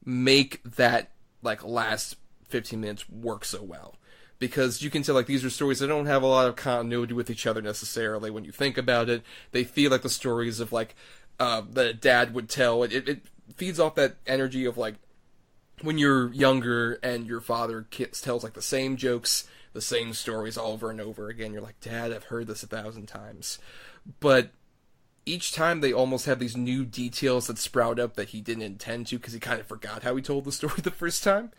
make that, like, last 15 minutes work so well. Because you can tell, like, these are stories that don't have a lot of continuity with each other necessarily when you think about it. They feel like the stories of, like, that a dad would tell. It feeds off that energy of, like, when you're younger and your father tells, like, the same jokes, the same stories over and over again. You're like, Dad, I've heard this 1,000 times. But each time they almost have these new details that sprout up that he didn't intend to because he kind of forgot how he told the story the first time.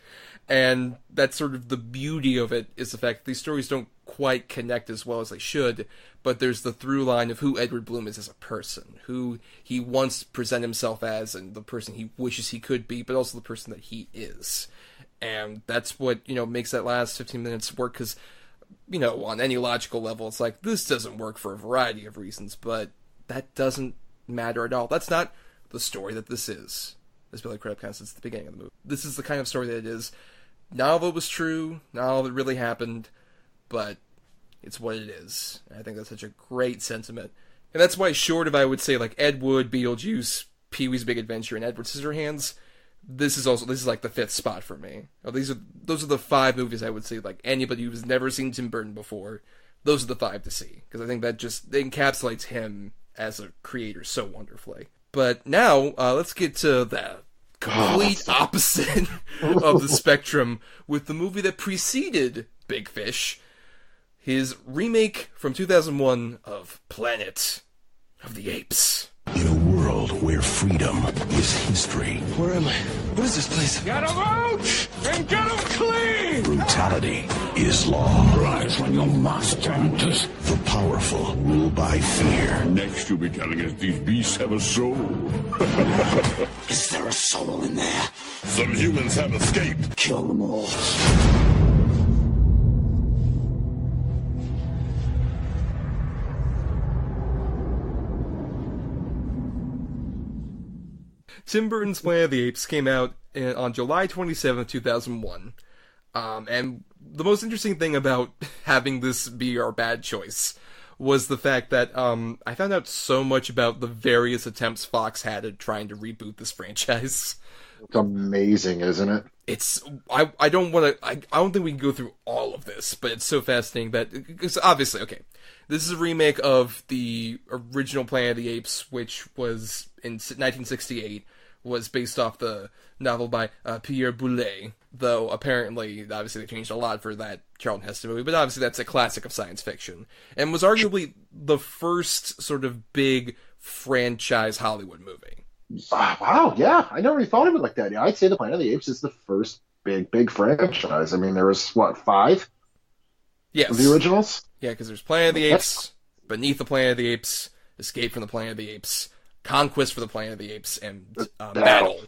And that's sort of the beauty of it, is the fact that these stories don't quite connect as well as they should, but there's the through line of who Edward Bloom is as a person, who he wants to present himself as, and the person he wishes he could be, but also the person that he is. And that's what, you know, makes that last 15 minutes work, because, you know, on any logical level, it's like, this doesn't work for a variety of reasons, but that doesn't matter at all. That's not the story that this is, as Billy Crudup kind of says at the beginning of the movie. This is the kind of story that it is. Not all of it was true, not all of it really happened, but it's what it is. And I think that's such a great sentiment. And that's why, short of, I would say, like, Ed Wood, Beetlejuice, Pee-wee's Big Adventure, and Edward Scissorhands, this is like the fifth spot for me. Those are the 5 movies I would say, like, anybody who's never seen Tim Burton before, those are the 5 to see. Because I think that just encapsulates him as a creator so wonderfully. But now, let's get to the complete opposite of the spectrum with the movie that preceded Big Fish, his remake from 2001 of Planet of the Apes. In a world where freedom is history. Where am I? What is this place? Get them out! And get them clean! Brutality is law. Rise when your master enters. The powerful rule by fear. Next, you'll be telling us these beasts have a soul. Is there a soul in there? Some humans have escaped. Kill them all. Tim Burton's Planet of the Apes came out on July 27th, 2001. And the most interesting thing about having this be our bad choice was the fact that I found out so much about the various attempts Fox had at trying to reboot this franchise. It's amazing, isn't it? It's I don't think we can go through all of this, but it's so fascinating that it's obviously okay. This is a remake of the original Planet of the Apes, which was in 1968, was based off the novel by Pierre Boulet, though apparently, obviously, they changed a lot for that Charlton Heston movie, but obviously that's a classic of science fiction, and was arguably the first sort of big franchise Hollywood movie. Wow, yeah, I never really thought of it like that. Yeah, I'd say the Planet of the Apes is the first big franchise. I mean, there was, 5? Yes. Of the originals? Yeah, because there's Planet of the Apes, Beneath the Planet of the Apes, Escape from the Planet of the Apes, Conquest for the Planet of the Apes, and Battle.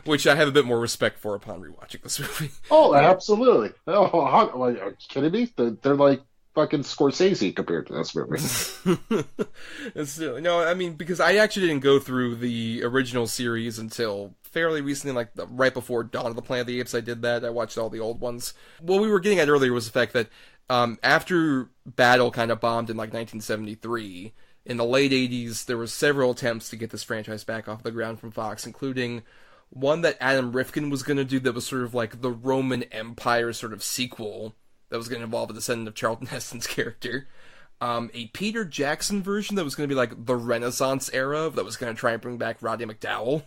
Which I have a bit more respect for upon rewatching this movie. Oh, absolutely. Oh, are you kidding me? They're like fucking Scorsese compared to this movie. No, I mean, because I actually didn't go through the original series until fairly recently, like right before Dawn of the Planet of the Apes. I did that. I watched all the old ones. What we were getting at earlier was the fact that after Battle kind of bombed in like 1973, in the late 80s, there were several attempts to get this franchise back off the ground from Fox, including one that Adam Rifkin was going to do that was sort of like the Roman Empire sort of sequel that was going to involve a descendant of Charlton Heston's character. a Peter Jackson version that was going to be like the Renaissance era, that was going to try and bring back Roddy McDowall.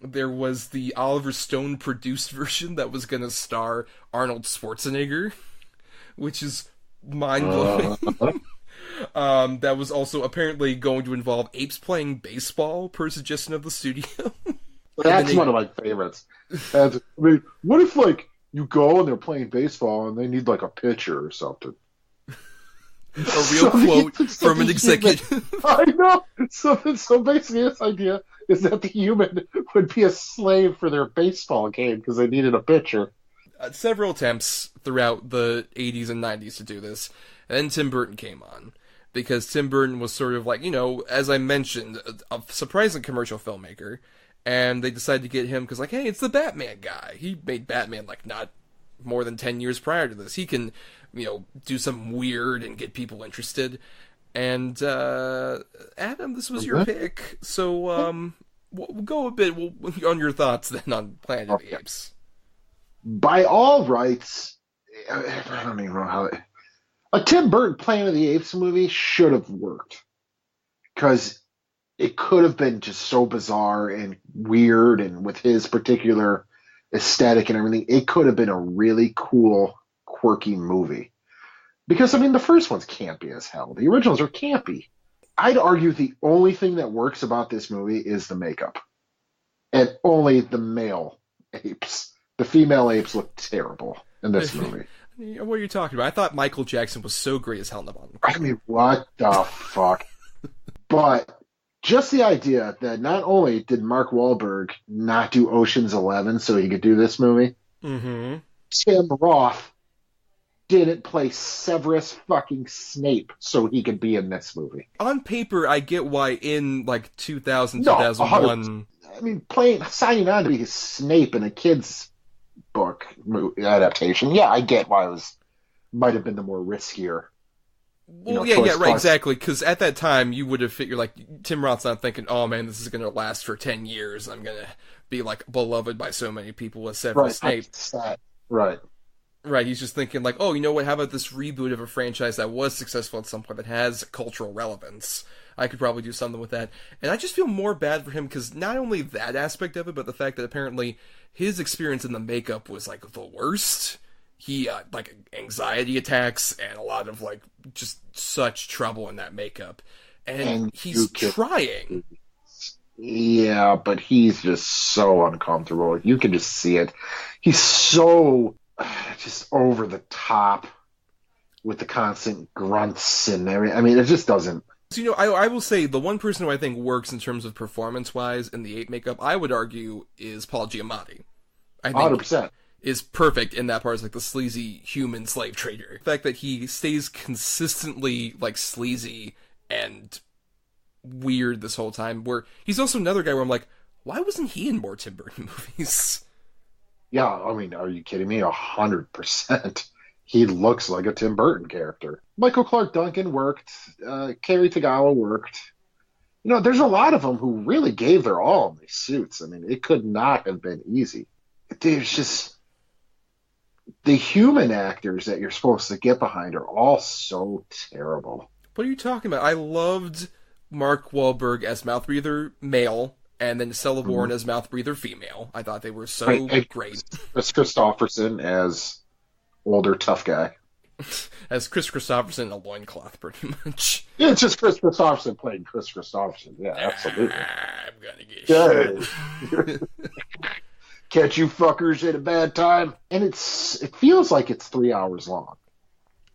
There was the Oliver Stone produced version that was going to star Arnold Schwarzenegger, which is mind-blowing. That was also apparently going to involve apes playing baseball per suggestion of the studio. That's one of my favorites. I mean, what if, like, you go and they're playing baseball and they need, like, a pitcher or something? A real quote from an executive. I know. So basically this idea is that the human would be a slave for their baseball game because they needed a pitcher. Several attempts throughout the 80s and 90s to do this. And then Tim Burton came on. Because Tim Burton was sort of like, you know, as I mentioned, a surprising commercial filmmaker. And they decided to get him because, like, hey, it's the Batman guy. He made Batman, like, not more than 10 years prior to this. He can, you know, do something weird and get people interested. And, Adam, this was your pick. So, we'll go a bit on your thoughts then on Planet of the Apes. By all rights, I don't even know how... A Tim Burton Planet of the Apes movie should have worked. Because it could have been just so bizarre and weird, and with his particular aesthetic and everything, it could have been a really cool, quirky movie. Because, I mean, the first one's campy as hell. The originals are campy. I'd argue the only thing that works about this movie is the makeup. And only the male apes. The female apes look terrible in this movie. What are you talking about? I thought Michael Jackson was so great as Helen Bonham. I mean, what the fuck? But just the idea that not only did Mark Wahlberg not do Ocean's 11 so he could do this movie, Tim Roth didn't play Severus fucking Snape so he could be in this movie. On paper, I get why in, like, 2000, No, 2001... I mean, signing on to be Snape in a kid's book adaptation, yeah, I get why it might have been the more riskier. Well, yeah, right, exactly, because at that time, you would have you're like, Tim Roth's not thinking, oh man, this is going to last for 10 years, I'm going to be, like, beloved by so many people as Severus Snape. Right. Right, he's just thinking, like, oh, you know what, how about this reboot of a franchise that was successful at some point that has cultural relevance? I could probably do something with that. And I just feel more bad for him, because not only that aspect of it, but the fact that apparently his experience in the makeup was, like, the worst. He, like, anxiety attacks and a lot of, like, just such trouble in that makeup. And he's trying. Yeah, but he's just so uncomfortable. You can just see it. He's so just over the top with the constant grunts and everything. I mean, it just doesn't... So, you know, I will say the one person who I think works in terms of performance-wise in the ape makeup, I would argue, is Paul Giamatti. I think 100%. Is perfect in that part as, like, the sleazy human slave trader. The fact that he stays consistently, like, sleazy and weird this whole time, where he's also another guy where I'm like, why wasn't he in more Tim Burton movies? Yeah, I mean, are you kidding me? 100%. He looks like a Tim Burton character. Michael Clark Duncan worked. Cary Tagawa worked. You know, there's a lot of them who really gave their all in these suits. I mean, it could not have been easy. There's just... The human actors that you're supposed to get behind are all so terrible. What are you talking about? I loved Mark Wahlberg as mouth breather male, and then Stella Warren as mouth breather female. I thought they were so great. Chris Christopherson as older tough guy. As Chris Christopherson in a loincloth, pretty much. Yeah, it's just Chris Christopherson playing Chris Christopherson. Yeah, absolutely. I'm gonna get shit. Catch you fuckers at a bad time. And it feels like it's 3 hours long.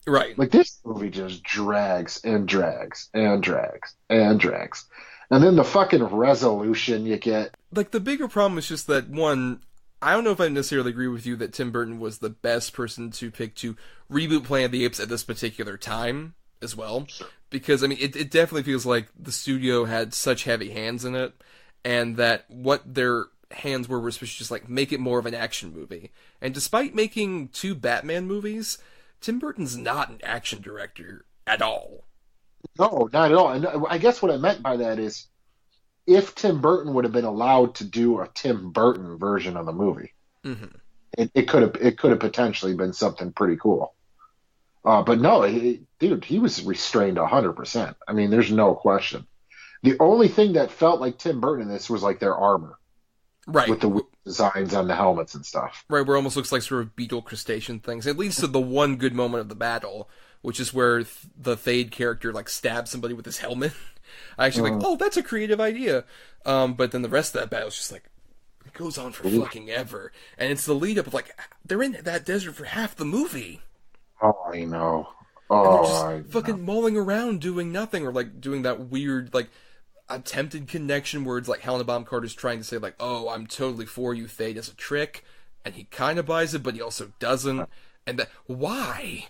Right. Like, this movie just drags and drags and drags and drags. And then the fucking resolution you get. Like, the bigger problem is just that, one, I don't know if I necessarily agree with you that Tim Burton was the best person to pick to reboot Planet of the Apes at this particular time as well. Sure. Because, I mean, it definitely feels like the studio had such heavy hands in it, and that what their hands were supposed to just, like, make it more of an action movie. And despite making 2 Batman movies, Tim Burton's not an action director at all. No, not at all. And I guess what I meant by that is, if Tim Burton would have been allowed to do a Tim Burton version of the movie, it could have potentially been something pretty cool. But no, dude, he was restrained 100%. I mean, there's no question. The only thing that felt like Tim Burton in this was like their armor Right. with the weird designs on the helmets and stuff. Right, where it almost looks like sort of beetle crustacean things. It leads to the one good moment of the battle, which is where the Thade character like stabs somebody with his helmet. I actually like, oh, that's a creative idea. But then the rest of that battle is just like, it goes on for fucking ever. And it's the lead up of like, they're in that desert for half the movie. Oh, I know. And they're Oh, just I fucking know. mulling around doing nothing, or like doing that weird like attempted connection where it's like Helena Bonham Carter's trying to say like, oh, I'm totally for you, Thade, as a trick, and he kind of buys it, but he also doesn't. And that why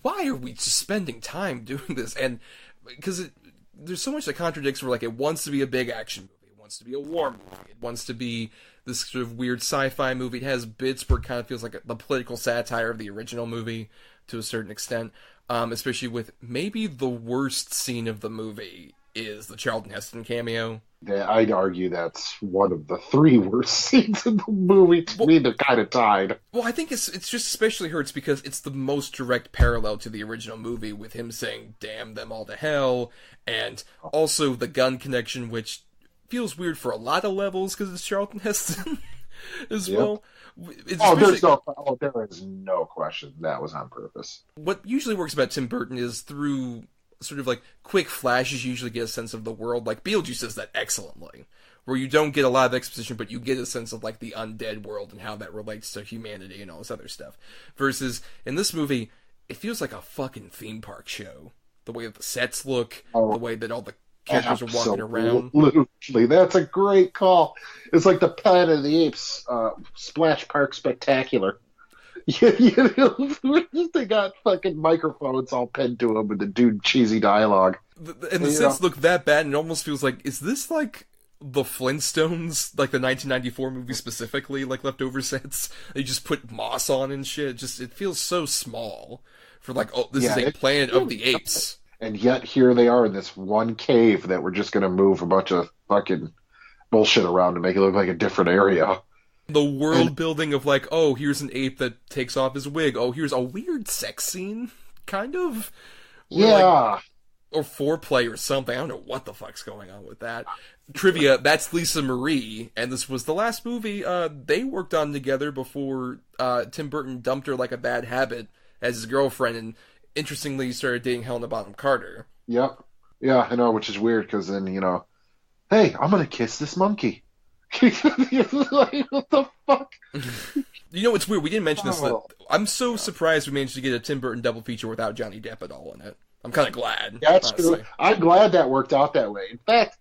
are we just spending time doing this? And because there's so much that contradicts, where like it wants to be a big action movie, it wants to be a war movie, it wants to be this sort of weird sci-fi movie. It has bits where it kind of feels like the political satire of the original movie to a certain extent, especially with maybe the worst scene of the movie is the Charlton Heston cameo. Yeah, I'd argue that's one of the three worst scenes in the movie. To me, they're kind of tied. Well, I think it's just especially hurts because it's the most direct parallel to the original movie, with him saying "damn them all to hell," and also the gun connection, which feels weird for a lot of levels because it's Charlton Heston as well. It's there is no question that was on purpose. What usually works about Tim Burton is through sort of like quick flashes. You usually get a sense of the world. Like Beetlejuice does that excellently, where you don't get a lot of exposition, but you get a sense of like the undead world and how that relates to humanity and all this other stuff. Versus in this movie, it feels like a fucking theme park show. The way that the sets look, the way that all the characters are walking around. Absolutely, that's a great call. It's like the Planet of the Apes Splash Park Spectacular. They got fucking microphones all pinned to them with the dude cheesy dialogue. And the sets look that bad, and it almost feels like, is this like the Flintstones, like the 1994 movie specifically, like leftover sets? They just put moss on and shit. It feels so small for like, oh, this is a Planet of the Apes. And yet here they are in this one cave that we're just going to move a bunch of fucking bullshit around to make it look like a different area. The world building of like, oh, here's an ape that takes off his wig. Oh, here's a weird sex scene, kind of. Yeah. Or foreplay or something. I don't know what the fuck's going on with that. Trivia, that's Lisa Marie, and this was the last movie they worked on together before Tim Burton dumped her like a bad habit as his girlfriend, and interestingly started dating Helena Bonham Carter. Yep. Yeah, I know, which is weird, because then, hey, I'm going to kiss this monkey. Like, what the fuck? It's weird. We didn't mention this. I'm so surprised we managed to get a Tim Burton double feature without Johnny Depp at all in it. I'm kind of glad. That's true. I'm glad that worked out that way. In fact,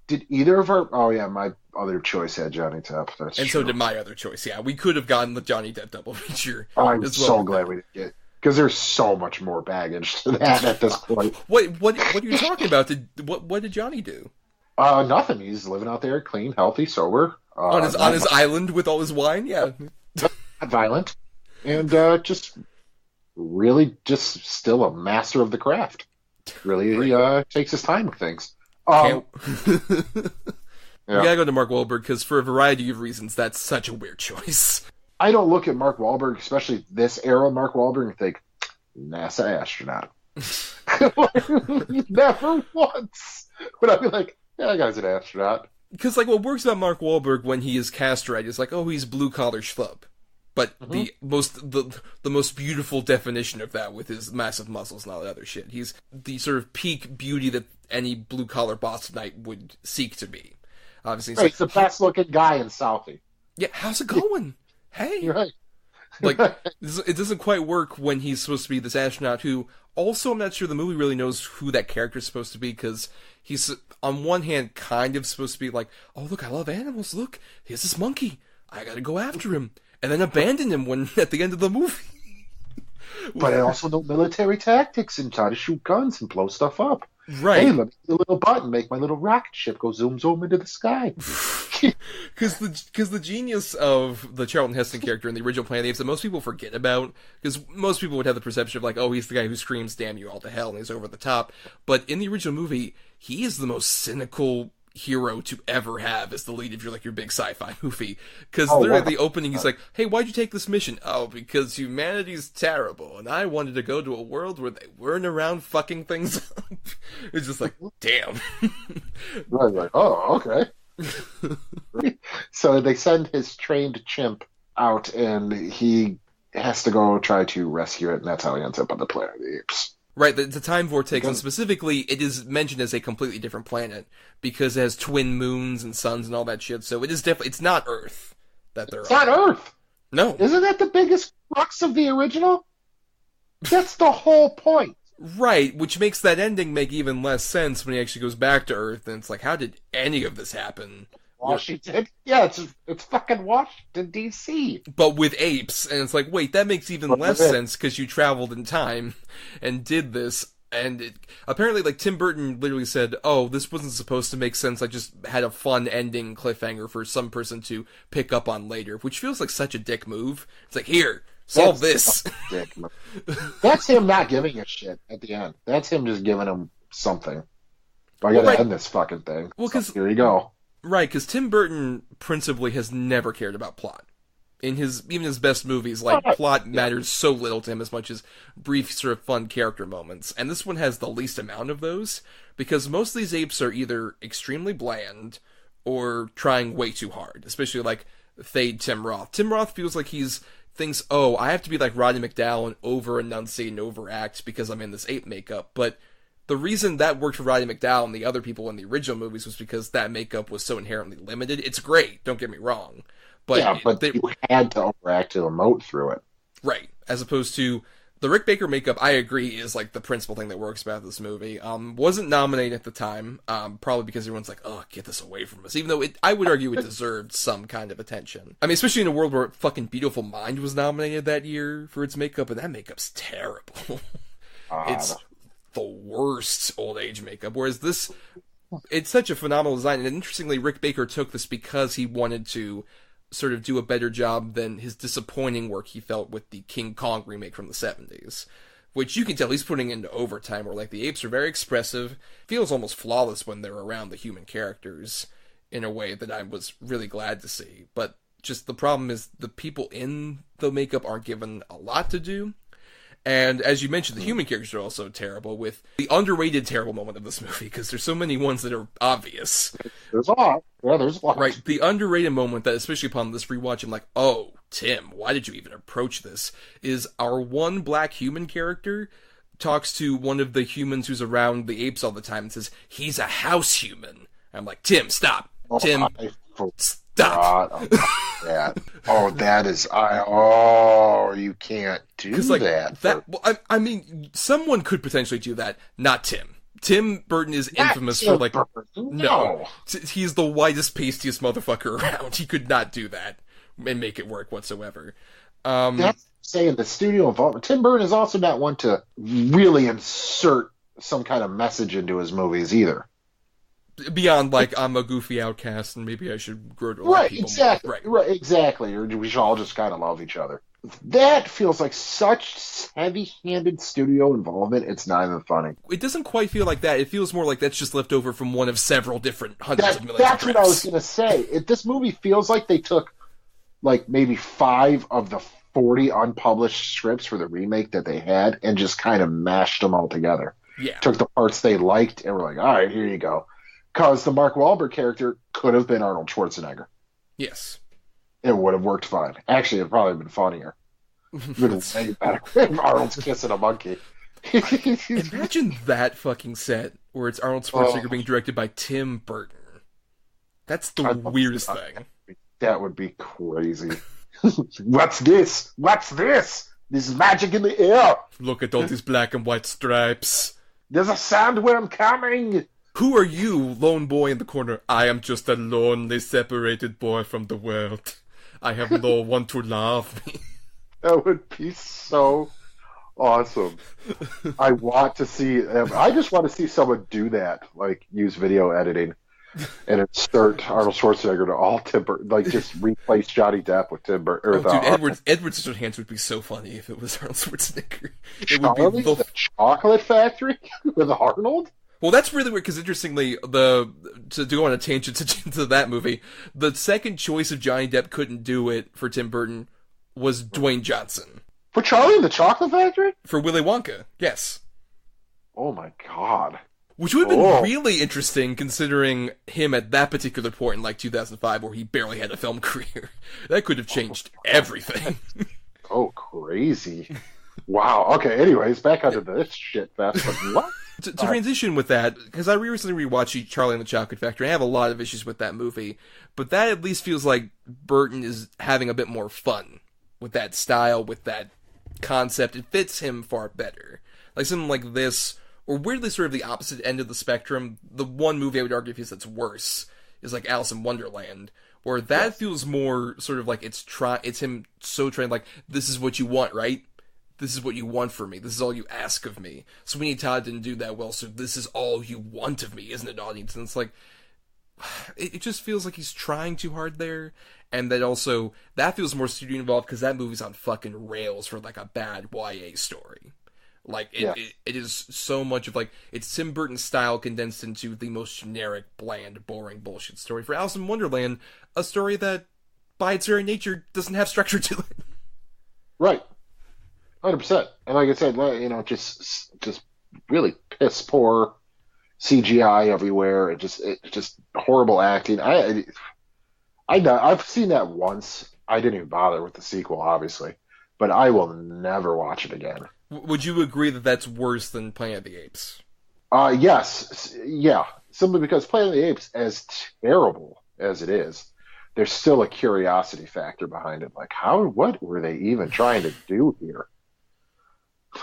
did either of our... Oh, yeah, my other choice had Johnny Depp. That's and true. So did my other choice. Yeah, we could have gotten the Johnny Depp double feature. I'm so glad we didn't get... Because there's so much more baggage to that at this point. What are you talking about? What did Johnny do? Nothing. He's living out there, clean, healthy, sober. On his island with all his wine? Yeah. Not violent. And just still a master of the craft. Really takes his time with things. We gotta go to Mark Wahlberg, because for a variety of reasons, that's such a weird choice. I don't look at Mark Wahlberg, especially this era Mark Wahlberg, and think, NASA astronaut. Never once. But I'd be like, yeah, that guy's an astronaut. Because, like, what works about Mark Wahlberg when he is cast right is like, oh, he's blue-collar schlub. But the most beautiful definition of that with his massive muscles and all that other shit. He's the sort of peak beauty that any blue-collar Bostonite would seek to be. Obviously, he's the best-looking guy in Southie. Yeah, how's it going? Hey, you're right. Like, it doesn't quite work when he's supposed to be this astronaut who, also, I'm not sure the movie really knows who that character is supposed to be, because he's, on one hand, kind of supposed to be like, oh, look, I love animals, look, here's this monkey, I gotta go after him, and then abandon him at the end of the movie. But I also know military tactics and how to shoot guns and blow stuff up. Right. Hey, let me hit a little button, make my little rocket ship go zoom into the sky. Because the genius of the Charlton Heston character in the original Planet of the Apes that most people forget about, because most people would have the perception of like, oh, he's the guy who screams, damn you all to hell, and he's over the top. But in the original movie, he is the most cynical, hero to ever have as the lead of your big sci-fi movie. Because Oh, literally wow. at the opening, he's like, "Hey, why'd you take this mission?" "Oh, because humanity's terrible, and I wanted to go to a world where they weren't around fucking things up." It's just like, damn. Right, like, oh, okay. So they send his trained chimp out, and he has to go try to rescue it, and that's how he ends up on the Planet of the Apes. Right, the time vortex, and specifically, it is mentioned as a completely different planet, because it has twin moons and suns and all that shit, so it is definitely, it's not Earth that they're It's not on. Earth. No. Isn't that the biggest crux of the original? That's the whole point. Right, which makes that ending make even less sense when he actually goes back to Earth, and it's like, how did any of this happen? Washington? Yeah, it's fucking Washington, D.C. But with apes, and it's like, wait, that makes even less sense because you traveled in time and did this, and apparently, like, Tim Burton literally said, "Oh, this wasn't supposed to make sense, I just had a fun ending cliffhanger for some person to pick up on later," which feels like such a dick move. It's like, here, solve this. Dick. That's him not giving a shit at the end. That's him just giving him something. I gotta end this fucking thing. Well, 'cause- here you go. Right, because Tim Burton principally has never cared about plot. In even his best movies, like, plot matters so little to him as much as brief, sort of fun character moments. And this one has the least amount of those, because most of these apes are either extremely bland or trying way too hard, especially, like, Thade Tim Roth. Tim Roth feels like thinks, oh, I have to be like Roddy McDowall and over-enunciate and overact because I'm in this ape makeup, but the reason that worked for Roddy McDowall and the other people in the original movies was because that makeup was so inherently limited. It's great, don't get me wrong. But yeah, but you had to overact to emote through it. Right. As opposed to the Rick Baker makeup, I agree, is like the principal thing that works about this movie. Wasn't nominated at the time, probably because everyone's like, oh, get this away from us. Even though I would argue it deserved some kind of attention. I mean, especially in a world where fucking Beautiful Mind was nominated that year for its makeup, and that makeup's terrible. It's the worst old age makeup, whereas this, it's such a phenomenal design, and interestingly, Rick Baker took this because he wanted to sort of do a better job than his disappointing work he felt with the King Kong remake from the 70s, which you can tell he's putting into overtime, where, like, the apes are very expressive, feels almost flawless when they're around the human characters, in a way that I was really glad to see, but just the problem is the people in the makeup aren't given a lot to do. And as you mentioned, the human characters are also terrible, with the underrated terrible moment of this movie, because there's so many ones that are obvious. There's a lot. Yeah, there's a lot. Right, the underrated moment that, especially upon this rewatch, I'm like, oh, Tim, why did you even approach this? Is our one black human character talks to one of the humans who's around the apes all the time and says, he's a house human. I'm like, Tim, stop. Tim, stop. Yeah. Oh, that is oh, you can't do like, that. Well, I mean, someone could potentially do that, not Tim. Tim Burton is infamous for, like, no. He's the whitest, pastiest motherfucker around. He could not do that and make it work whatsoever. That's saying the studio involvement. Tim Burton is also not one to really insert some kind of message into his movies either. Beyond, like, I'm a goofy outcast and maybe I should grow to like people more. Right, exactly. Or we should all just kind of love each other. That feels like such heavy-handed studio involvement, it's not even funny. It doesn't quite feel like that. It feels more like that's just left over from one of several different hundreds of millions That's of what I was going to say. This movie feels like they took, like, maybe 5 of the 40 unpublished scripts for the remake that they had and just kind of mashed them all together. Yeah. Took the parts they liked and were like, all right, here you go. Because the Mark Wahlberg character could have been Arnold Schwarzenegger. Yes. It would have worked fine. Actually, it would probably have been funnier. Been way better if Arnold's kissing a monkey. Imagine that fucking set where it's Arnold Schwarzenegger being directed by Tim Burton. That's the weirdest thing. That would be crazy. What's this? What's this? This is magic in the air. Look at all these black and white stripes. There's a sandworm coming. Who are you, lone boy in the corner? I am just a lonely, separated boy from the world. I have no one to love me. That would be so awesome. I want to see. I just want to see someone do that, like use video editing and insert Arnold Schwarzenegger to all Tim Burton, like just replace Johnny Depp with Tim Burton. Oh, dude, Edward Scissorhands would be so funny if it was Arnold Schwarzenegger. It Charlie, would be the Chocolate Factory with Arnold. Well, that's really weird, because interestingly, to go on a tangent to that movie, the second choice of Johnny Depp couldn't do it for Tim Burton was Dwayne Johnson. For Charlie and the Chocolate Factory? For Willy Wonka, yes. Oh my god. Which would have been really interesting, considering him at that particular point in, like, 2005, where he barely had a film career. That could have changed everything. Oh, crazy. Wow. Okay, anyways, back onto this shit fest. What? To transition with that, because I recently rewatched Charlie and the Chocolate Factory, I have a lot of issues with that movie, but that at least feels like Burton is having a bit more fun with that style, with that concept. It fits him far better. Like something like this, or weirdly sort of the opposite end of the spectrum, the one movie I would argue feels that's worse is like Alice in Wonderland, where that feels more sort of like it's him so trained, like, this is what you want, right? This is what you want from me. This is all you ask of me. Sweeney Todd didn't do that well, so this is all you want of me, isn't it, audience? And it's like, it just feels like he's trying too hard there. And that also, that feels more studio involved, because that movie's on fucking rails for, like, a bad YA story. Like, it is so much of, like, it's Tim Burton's style condensed into the most generic, bland, boring bullshit story. For Alice in Wonderland, a story that, by its very nature, doesn't have structure to it. Right. 100%. And like I said, you know, just really piss poor CGI everywhere. It just horrible acting. I've seen that once. I didn't even bother with the sequel, obviously, but I will never watch it again. Would you agree that that's worse than Planet of the Apes? Yes. Yeah. Simply because Planet of the Apes, as terrible as it is, there's still a curiosity factor behind it. Like, what were they even trying to do here?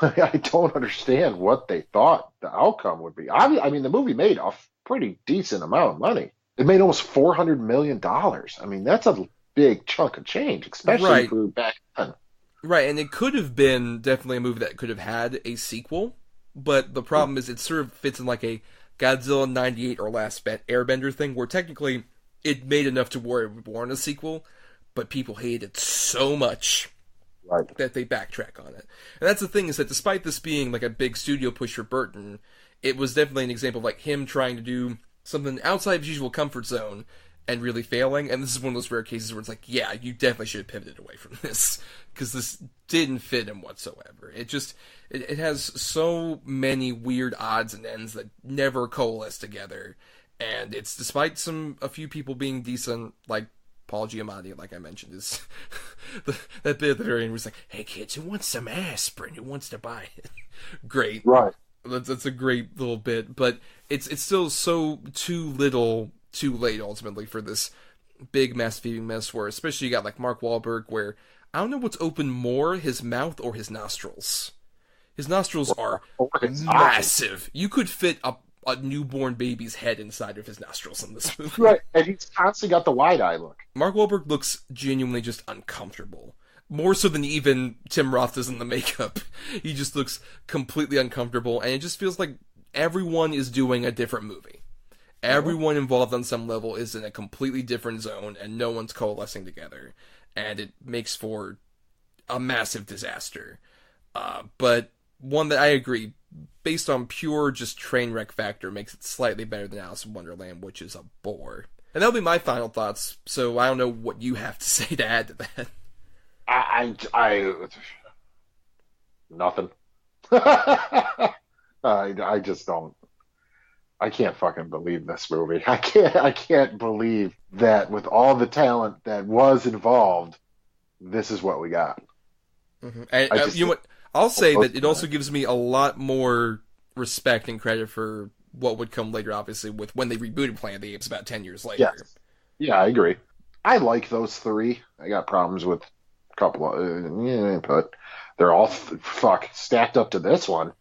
I don't understand what they thought the outcome would be. I mean, the movie made a pretty decent amount of money. It made almost $400 million. I mean, that's a big chunk of change, especially for back then. Right, and it could have been definitely a movie that could have had a sequel, but the problem is it sort of fits in like a Godzilla 98 or Last Airbender thing, where technically it made enough to where it would warrant a sequel, but people hated it so much that they backtrack on it. And that's the thing, is that despite this being like a big studio push for Burton, it was definitely an example of like him trying to do something outside of his usual comfort zone and really failing. And this is one of those rare cases where it's like, yeah, you definitely should have pivoted away from this, because this didn't fit him whatsoever. It has so many weird odds and ends that never coalesce together. And it's, despite a few people being decent, like Paul Giamatti, like I mentioned, is that bit at the very end was like, hey kids, who wants some aspirin? Who wants to buy it? Great. Right. That's a great little bit, but it's still so too little, too late, ultimately, for this big mass-feeding mess, where especially you got like Mark Wahlberg, where I don't know what's open more, his mouth or his nostrils. His nostrils are massive. You could fit a newborn baby's head inside of his nostrils in this movie. Right, and he's constantly got the wide-eye look. Mark Wahlberg looks genuinely just uncomfortable. More so than even Tim Roth does in the makeup. He just looks completely uncomfortable, and it just feels like everyone is doing a different movie. Everyone involved on some level is in a completely different zone, and no one's coalescing together. And it makes for a massive disaster. But one that I agree, based on pure just train wreck factor, makes it slightly better than Alice in Wonderland, which is a bore. And that'll be my final thoughts, so I don't know what you have to say to add to that. Nothing. I just don't. I can't fucking believe this movie. I can't believe that with all the talent that was involved, this is what we got. Mm-hmm. And you know what? I'll say that it also gives me a lot more respect and credit for what would come later, obviously, with when they rebooted Planet of the Apes about 10 years later. Yes. Yeah, I agree. I like those three. I got problems with a couple of, but they're all stacked up to this one.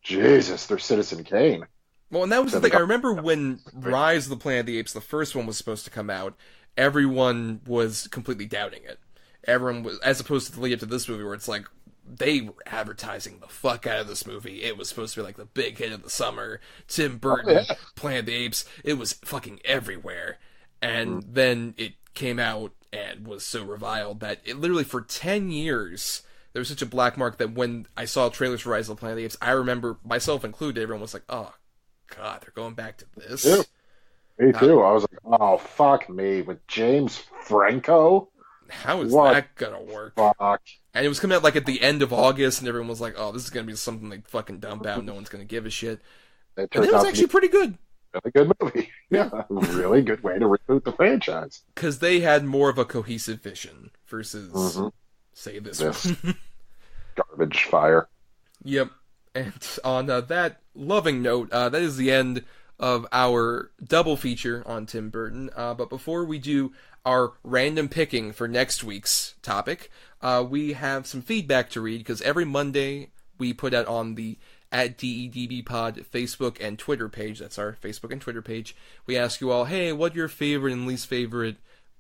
Jesus, they're Citizen Kane. Well, and that was the thing. I remember when Rise of the Planet of the Apes, the first one, was supposed to come out, everyone was completely doubting it. Everyone was, as opposed to the lead up to this movie, where it's like, they were advertising the fuck out of this movie. It was supposed to be like the big hit of the summer. Tim Burton, Planet of the Apes, it was fucking everywhere. And then it came out and was so reviled that it literally, for 10 years, there was such a black mark that when I saw trailers for Rise of the Planet of the Apes, I remember, myself included, everyone was like, oh, God, they're going back to this. Yeah. Me too. I was like, oh, fuck me. With James Franco? How is What that gonna work? Fuck. And it was coming out like at the end of August, and everyone was like, "Oh, this is gonna be something they fucking dump out. No one's gonna give a shit." And it was actually pretty good. Really good movie. Yeah, really good way to reboot the franchise. Because they had more of a cohesive vision versus, say, this one. Garbage fire. Yep. And on that loving note, that is the end of our double feature on Tim Burton. But before we do our random picking for next week's topic, we have some feedback to read, because every Monday we put out on the @DEDBpod Facebook and Twitter page. That's our Facebook and Twitter page. We ask you all, hey, what are your favorite and least favorite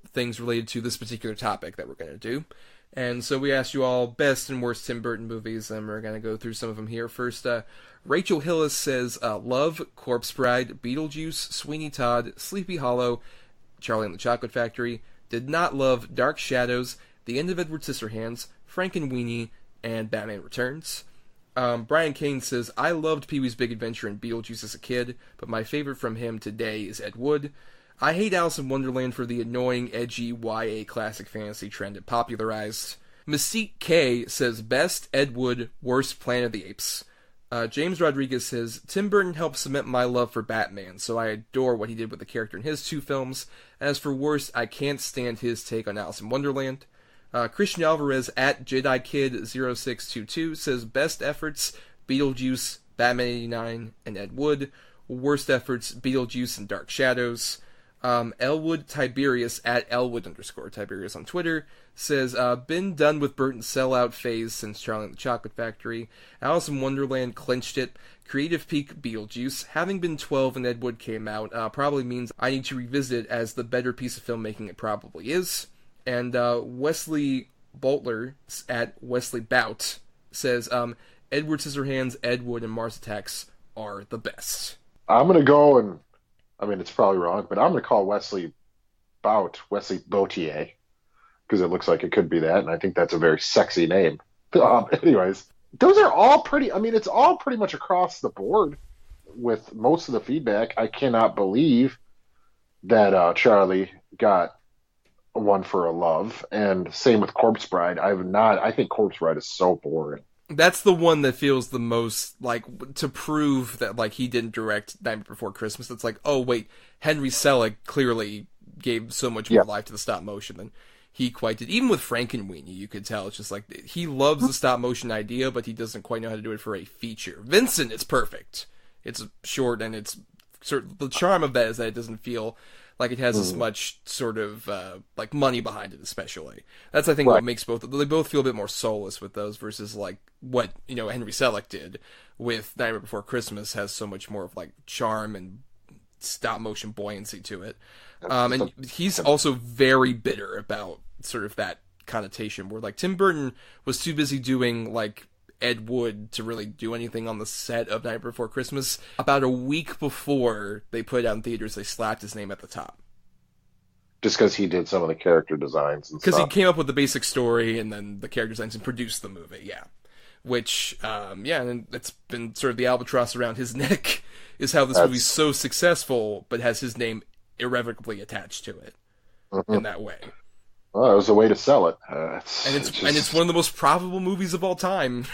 things related to this particular topic that we're going to do? And so we asked you all best and worst Tim Burton movies, and we're going to go through some of them here. First, Rachel Hillis says, love Corpse Bride, Beetlejuice, Sweeney Todd, Sleepy Hollow, Charlie and the Chocolate Factory, did not love Dark Shadows, The End of Edward Scissorhands, Frankenweenie, and Batman Returns. Brian Kane says, I loved Pee-wee's Big Adventure and Beetlejuice as a kid, but my favorite from him today is Ed Wood. I hate Alice in Wonderland for the annoying, edgy YA classic fantasy trend it popularized. Mystique K says, best Ed Wood, worst Planet of the Apes. James Rodriguez says, Tim Burton helped cement my love for Batman, so I adore what he did with the character in his 2 films. As for worst, I can't stand his take on Alice in Wonderland. Christian Alvarez at JediKid0622 says, best efforts, Beetlejuice, Batman 89, and Ed Wood. Worst efforts, Beetlejuice and Dark Shadows. Elwood Tiberius at Elwood_Tiberius on Twitter says, been done with Burton's sellout phase since Charlie and the Chocolate Factory. Alice in Wonderland clinched it. Creative peak Beetlejuice. Having been 12 when Ed Wood came out, probably means I need to revisit it as the better piece of filmmaking it probably is. And Wesley Boltler at Wesley Bout says, Edward Scissorhands, Ed Wood, and Mars Attacks are the best. I'm going to go and, I mean, it's probably wrong, but I'm going to call Wesley Bautier, because it looks like it could be that, and I think that's a very sexy name. Anyways, those are all pretty, I mean, it's all pretty much across the board with most of the feedback. I cannot believe that Charlie got one for a love, and same with Corpse Bride. I think Corpse Bride is so boring. That's the one that feels the most, like, to prove that, like, he didn't direct Nightmare Before Christmas. It's like, oh, wait, Henry Selick clearly gave so much more life to the stop motion than he quite did. Even with Frankenweenie, you could tell. It's just like, he loves the stop motion idea, but he doesn't quite know how to do it for a feature. Vincent is perfect. It's short, and it's the charm of that is that it doesn't feel like it has as much sort of like money behind it, especially. That's, I think, what makes both. They both feel a bit more soulless with those versus like what Henry Selick did with Nightmare Before Christmas has so much more of like charm and stop motion buoyancy to it. And he's also very bitter about sort of that connotation where like Tim Burton was too busy doing like Ed Wood to really do anything on the set of Nightmare Before Christmas. About a week before they put it out in theaters, they slapped his name at the top. Just because he did some of the character designs and stuff. Because he came up with the basic story and then the character designs and produced the movie, yeah. Which, and it's been sort of the albatross around his neck, is how this movie's so successful, but has his name irrevocably attached to it in that way. Well, it was a way to sell it. It's one of the most profitable movies of all time.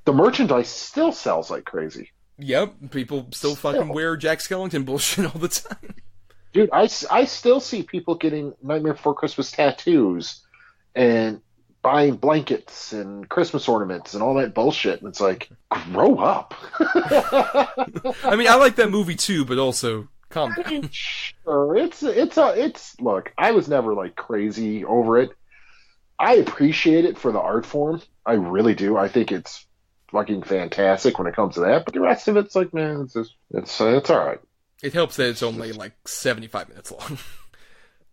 The merchandise still sells like crazy. Yep, people still fucking wear Jack Skellington bullshit all the time. Dude, I still see people getting Nightmare Before Christmas tattoos and buying blankets and Christmas ornaments and all that bullshit. And it's like, grow up. I mean, I like that movie too, but also calm down. Sure, it's look, I was never like crazy over it. I appreciate it for the art form. I really do. I think it's fucking fantastic when it comes to that. But the rest of it's like, man, it's all right. It helps that it's only like 75 minutes long.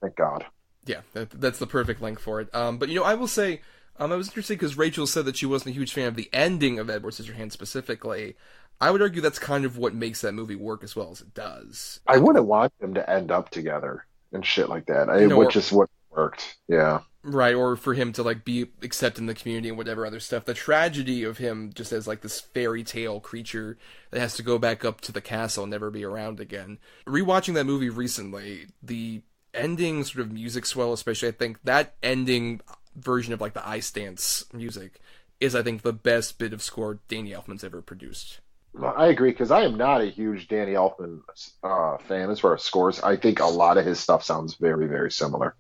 Thank God. Yeah, that's the perfect length for it. But I will say, I was interested because Rachel said that she wasn't a huge fan of the ending of Edward Scissorhands specifically. I would argue that's kind of what makes that movie work as well as it does. I wouldn't want them to end up together and shit like that. Which is what worked. Yeah. Right, or for him to, like, be accepted in the community and whatever other stuff. The tragedy of him just as, like, this fairy tale creature that has to go back up to the castle and never be around again. Rewatching that movie recently, the ending sort of music swell, especially, I think that ending version of, like, the ice dance music is, I think, the best bit of score Danny Elfman's ever produced. Well, I agree, because I am not a huge Danny Elfman fan as far as scores. I think a lot of his stuff sounds very, very similar.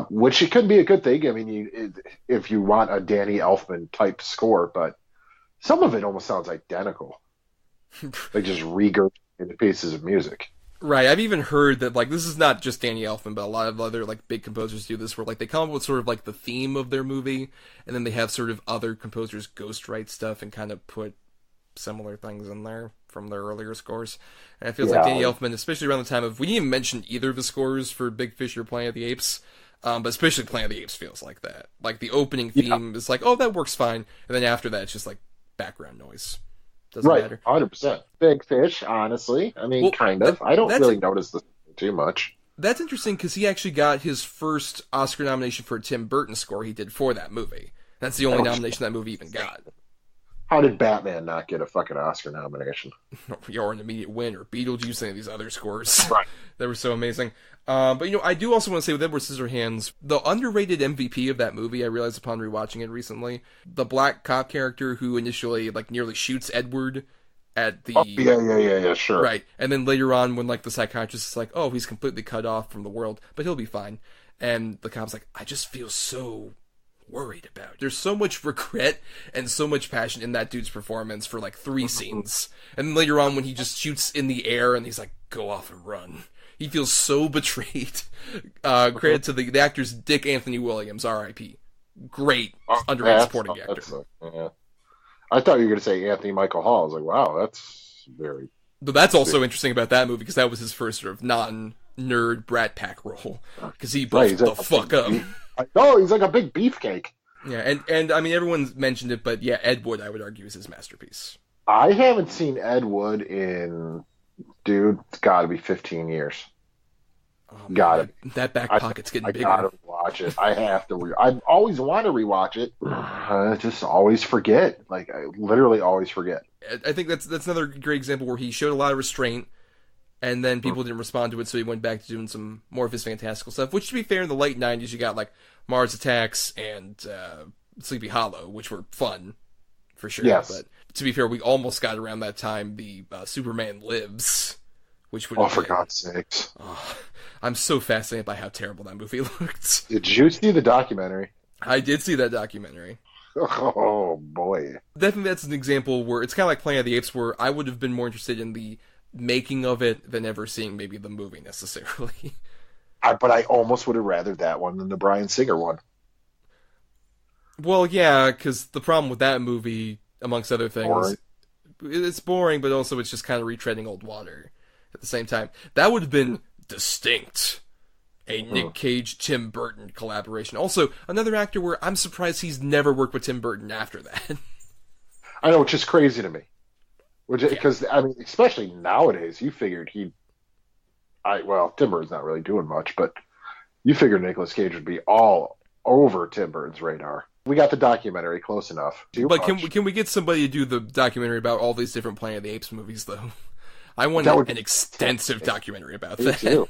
Which it could be a good thing. I mean, if you want a Danny Elfman type score, but some of it almost sounds identical. Like just regurgitated pieces of music. Right, I've even heard that, like, this is not just Danny Elfman, but a lot of other, like, big composers do this, where, like, they come up with sort of, like, the theme of their movie, and then they have sort of other composers ghostwrite stuff and kind of put similar things in there from their earlier scores. And it feels like Danny Elfman, especially around the time of, we didn't even mention either of the scores for Big Fish or Planet of the Apes, but especially Planet of the Apes feels like that. Like, the opening theme is like, oh, that works fine, and then after that, it's just, like, background noise. Doesn't matter. 100%. Big Fish, honestly. I mean, kind of. I don't really notice this too much. That's interesting, because he actually got his first Oscar nomination for a Tim Burton score he did for that movie. That's the only nomination that movie even got. How did Batman not get a fucking Oscar nomination? Or an immediate win, or Beetlejuice, any of these other scores. Right. That were so amazing. But, you know, I do also want to say with Edward Scissorhands, the underrated MVP of that movie, I realized upon rewatching it recently, the black cop character who initially, like, nearly shoots Edward at the... Oh, yeah, sure. Right. And then later on, when, like, the psychiatrist is like, oh, he's completely cut off from the world, but he'll be fine. And the cop's like, I just feel so worried about it. There's so much regret and so much passion in that dude's performance for, like, 3 scenes. And then later on, when he just shoots in the air and he's like, go off and run. He feels so betrayed. Credit to the actor's Dick Anthony Williams, R.I.P. Great underrated supporting actor. Yeah. I thought you were going to say Anthony Michael Hall. I was like, wow, that's very... But that's also interesting about that movie, because that was his first sort of non-nerd Brat Pack role. Because he blew the fuck up. No, he's like a big beefcake. Yeah, and I mean, everyone's mentioned it, but yeah, Ed Wood, I would argue, is his masterpiece. I haven't seen Ed Wood in, dude, it's got to be 15 years. Oh, man, that back pocket's getting bigger. I gotta watch it. I have to. I always want to rewatch it. I just always forget. Like, I literally always forget. I think that's another great example where he showed a lot of restraint, and then people didn't respond to it, so he went back to doing some more of his fantastical stuff. Which, to be fair, in the late 90s, you got, like, Mars Attacks and Sleepy Hollow, which were fun, for sure. Yes. But to be fair, we almost got around that time the Superman Lives, which would... Oh, for God's sakes. Oh, I'm so fascinated by how terrible that movie looked. Did you see the documentary? I did see that documentary. Oh, boy. Definitely that's an example where it's kind of like Planet of the Apes, where I would have been more interested in the making of it than ever seeing maybe the movie necessarily. But I almost would have rather that one than the Bryan Singer one. Well, yeah, because the problem with that movie, amongst other things, it's boring, but also it's just kind of retreading old water at the same time. That would have been distinct. A Nick Cage, Tim Burton collaboration. Also, another actor where I'm surprised he's never worked with Tim Burton after that. I know, which is crazy to me. Because, I mean, especially nowadays, you figured Tim Burton's not really doing much, but you figured Nicolas Cage would be all over Tim Burton's radar. We got the documentary close enough. But can we get somebody to do the documentary about all these different Planet of the Apes movies, though? I want an extensive documentary about that. Too.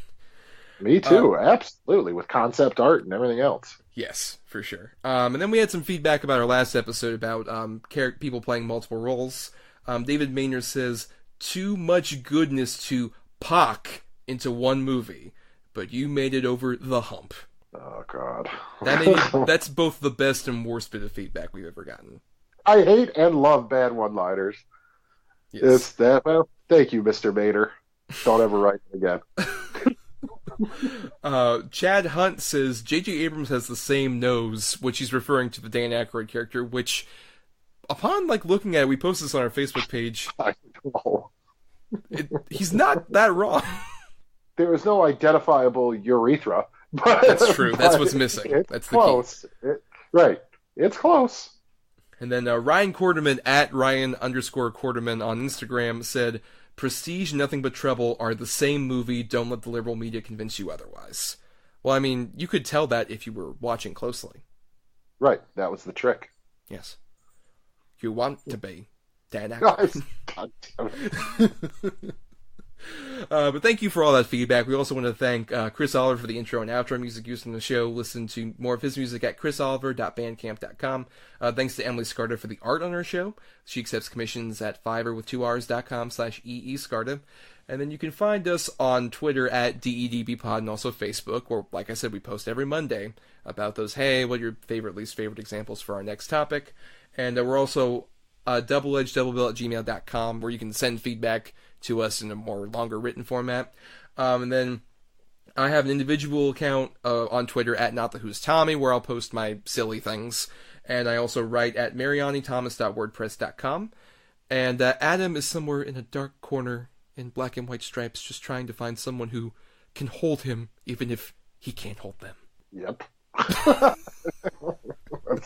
Me too, absolutely, with concept art and everything else. Yes, for sure. And then we had some feedback about our last episode about people playing multiple roles. David Maynard says, too much goodness to pack into one movie, but you made it over the hump. Oh, God. That's both the best and worst bit of feedback we've ever gotten. I hate and love bad one-liners. Yes. It's that, well, thank you, Mr. Maynard. Don't ever write it again. Chad Hunt says J.J. Abrams has the same nose, which he's referring to the Dan Aykroyd character, which, upon looking at it, we posted this on our Facebook page. I know. He's not that wrong. There is no identifiable urethra. But, that's true. That's what's missing. That's the close. Key. Right. It's close. And then Ryan Quarterman at Ryan_Quarterman on Instagram said, Prestige and Nothing But Trouble are the same movie. Don't let the liberal media convince you otherwise. Well, I mean, you could tell that if you were watching closely. Right, that was the trick. Yes. You want to be Dan Aykroyd. God damn it. But thank you for all that feedback. We also want to thank Chris Oliver for the intro and outro music used in the show. Listen to more of his music at chrisoliver.bandcamp.com. Thanks to Emily Scarta for the art on our show. She accepts commissions at Fiverr with 2Rs.com/EEScarta. And then you can find us on Twitter at DEDBpod and also Facebook, where, like I said, we post every Monday about those, hey, what are your favorite, least favorite examples for our next topic. And we're also doubleedgedoublebill@gmail.com, where you can send feedback to us in a more longer written format. And then I have an individual account on Twitter at NotTheWho'sTommy, where I'll post my silly things. And I also write at marianithomas.wordpress.com. And Adam is somewhere in a dark corner in black and white stripes, just trying to find someone who can hold him, even if he can't hold them. Yep.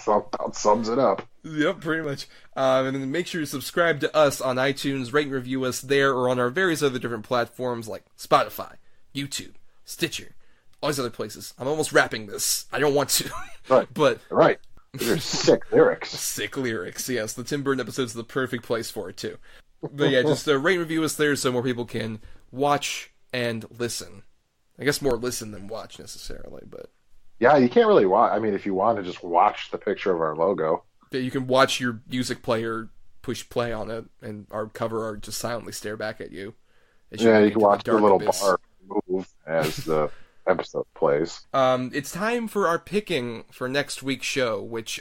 That sums it up. Yep, pretty much. And then make sure you subscribe to us on iTunes, rate and review us there, or on our various other different platforms like Spotify, YouTube, Stitcher, all these other places. I'm almost wrapping this. I don't want to. Right. But right. These are sick lyrics. Sick lyrics, yes. The Tim Burton episode's the perfect place for it, too. But yeah, just rate and review us there so more people can watch and listen. I guess more listen than watch, necessarily, but... Yeah, you can't really watch. I mean, if you want to just watch the picture of our logo. You can watch your music player push play on it, and our cover art just silently stare back at you. Yeah, you can watch the little bar move as the episode plays. It's time for our picking for next week's show, which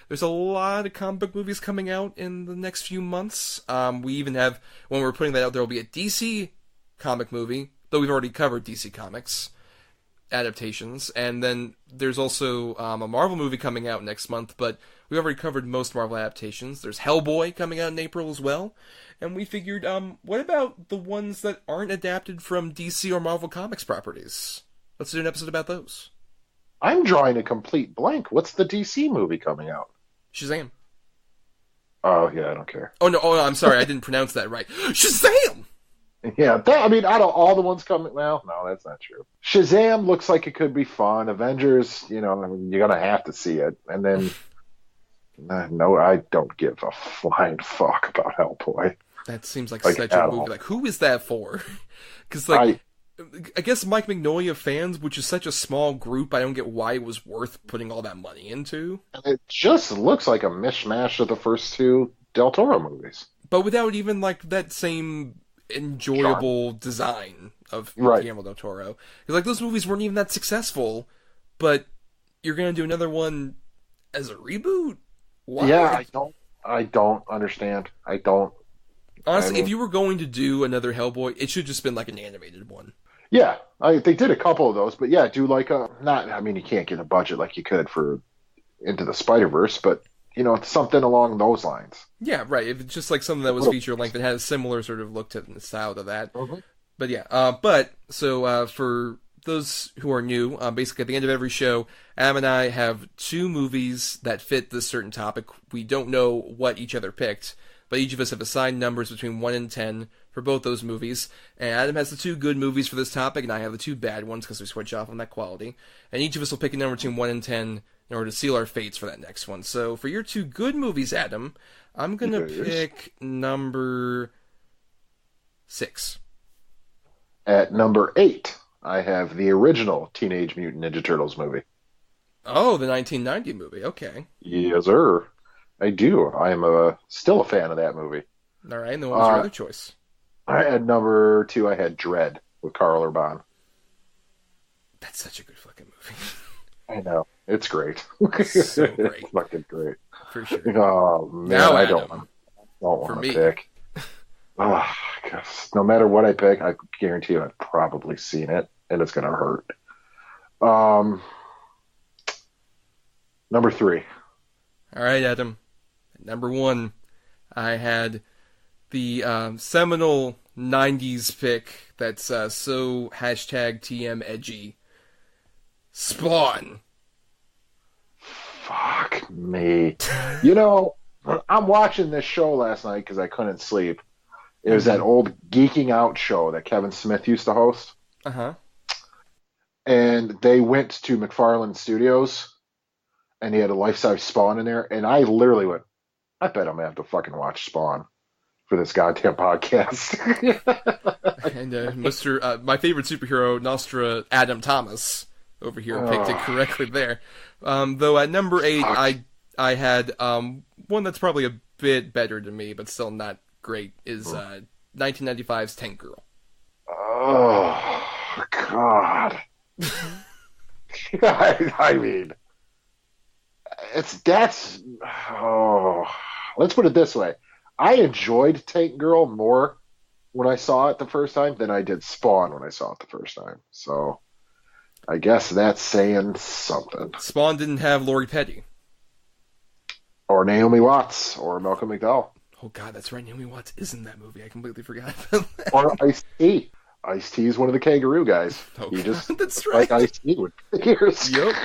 there's a lot of comic book movies coming out in the next few months. We even have, when we're putting that out, there will be a DC comic movie, though we've already covered DC Comics adaptations, and then there's also a Marvel movie coming out next month, but we've already covered most Marvel adaptations. There's Hellboy coming out in April as well, and we figured, what about the ones that aren't adapted from DC or Marvel Comics properties? Let's do an episode about those. I'm drawing a complete blank. What's the DC movie coming out? Shazam. Oh, yeah, I don't care. Oh, no, I'm sorry, I didn't pronounce that right. Shazam! Yeah, I mean, out of all the ones coming, well, no, that's not true. Shazam looks like it could be fun. Avengers, I mean, you're going to have to see it. And then, no, I don't give a flying fuck about Hellboy. That seems like such a movie. Like, who is that for? Because, I guess Mike Mignola fans, which is such a small group, I don't get why it was worth putting all that money into. It just looks like a mishmash of the first two Del Toro movies. But without even, like, that same enjoyable design of Guillermo del Toro. Because, like, those movies weren't even that successful, but you're going to do another one as a reboot? Why? Yeah, I don't understand. Honestly, if you were going to do another Hellboy, it should just been like an animated one. Yeah, they did a couple of those, but yeah, do like I mean, you can't get a budget like you could for Into the Spider-Verse, but something along those lines. Yeah, right. If it's just like something that was feature length and had a similar sort of look to the style to that. Mm-hmm. But yeah, for those who are new, basically at the end of every show, Adam and I have two movies that fit this certain topic. We don't know what each other picked, but each of us have assigned numbers between 1 and 10 for both those movies. And Adam has the two good movies for this topic, and I have the two bad ones because we switch off on that quality. And each of us will pick a number between 1 and 10 in order to seal our fates for that next one. So for your two good movies, Adam, I'm going to pick number 6. At number 8, I have the original Teenage Mutant Ninja Turtles movie. Oh, the 1990 movie. Okay. Yes, sir. I do. I am still a fan of that movie. All right, and then what was your other choice? At number 2, I had Dread with Carl Urban. That's such a good fucking movie. I know. It's great. So great. It's fucking great. For sure. Oh, man, now, I Adam, don't want to pick. Oh, gosh. No matter what I pick, I guarantee you I've probably seen it, and it's going to hurt. Number 3. All right, Adam. Number 1, I had the seminal 90s pick that's so #TM edgy. Spawn. Fuck me. I'm watching this show last night because I couldn't sleep. It was that old Geeking Out show that Kevin Smith used to host. Uh-huh. and they went to McFarlane Studios, and he had a life-size Spawn in there, and I literally went, I bet I'm gonna have to fucking watch Spawn for this goddamn podcast. And Mr. My favorite superhero, Nostra Adam Thomas, over here picked it correctly there. Though at number 8, I had one that's probably a bit better to me, but still not great, is 1995's Tank Girl. Oh, God. I mean, let's put it this way. I enjoyed Tank Girl more when I saw it the first time than I did Spawn when I saw it the first time. So I guess that's saying something. Spawn didn't have Lori Petty. Or Naomi Watts, or Malcolm McDowell. Oh god, that's right, Naomi Watts is in that movie. I completely forgot about that. Or Ice-T. Ice-T is one of the kangaroo guys. Oh, he just that's right. like Ice-T with ears. Yep,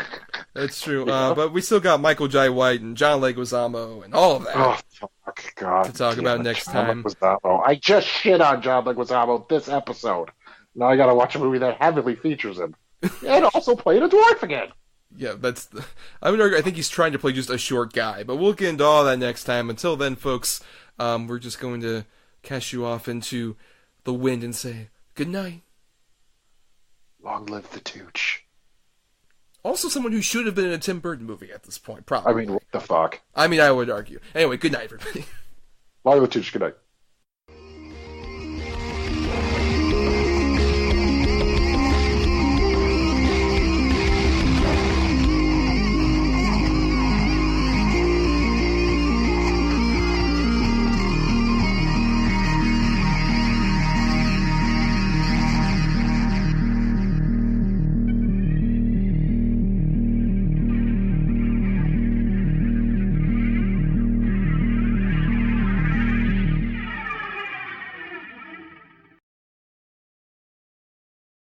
that's true. But we still got Michael Jai White and John Leguizamo and all of that. Oh, fuck, God. To talk about next time. Leguizamo. I just shit on John Leguizamo this episode. Now I gotta watch a movie that heavily features him. And also playing a dwarf again. Yeah, I would argue, I think he's trying to play just a short guy, but we'll get into all that next time. Until then, folks, we're just going to cast you off into the wind and say good night. Long live the Tooch. Also someone who should have been in a Tim Burton movie at this point, probably. I mean, what the fuck? I mean, I would argue. Anyway, good night, everybody. Long live the Tooch, good night.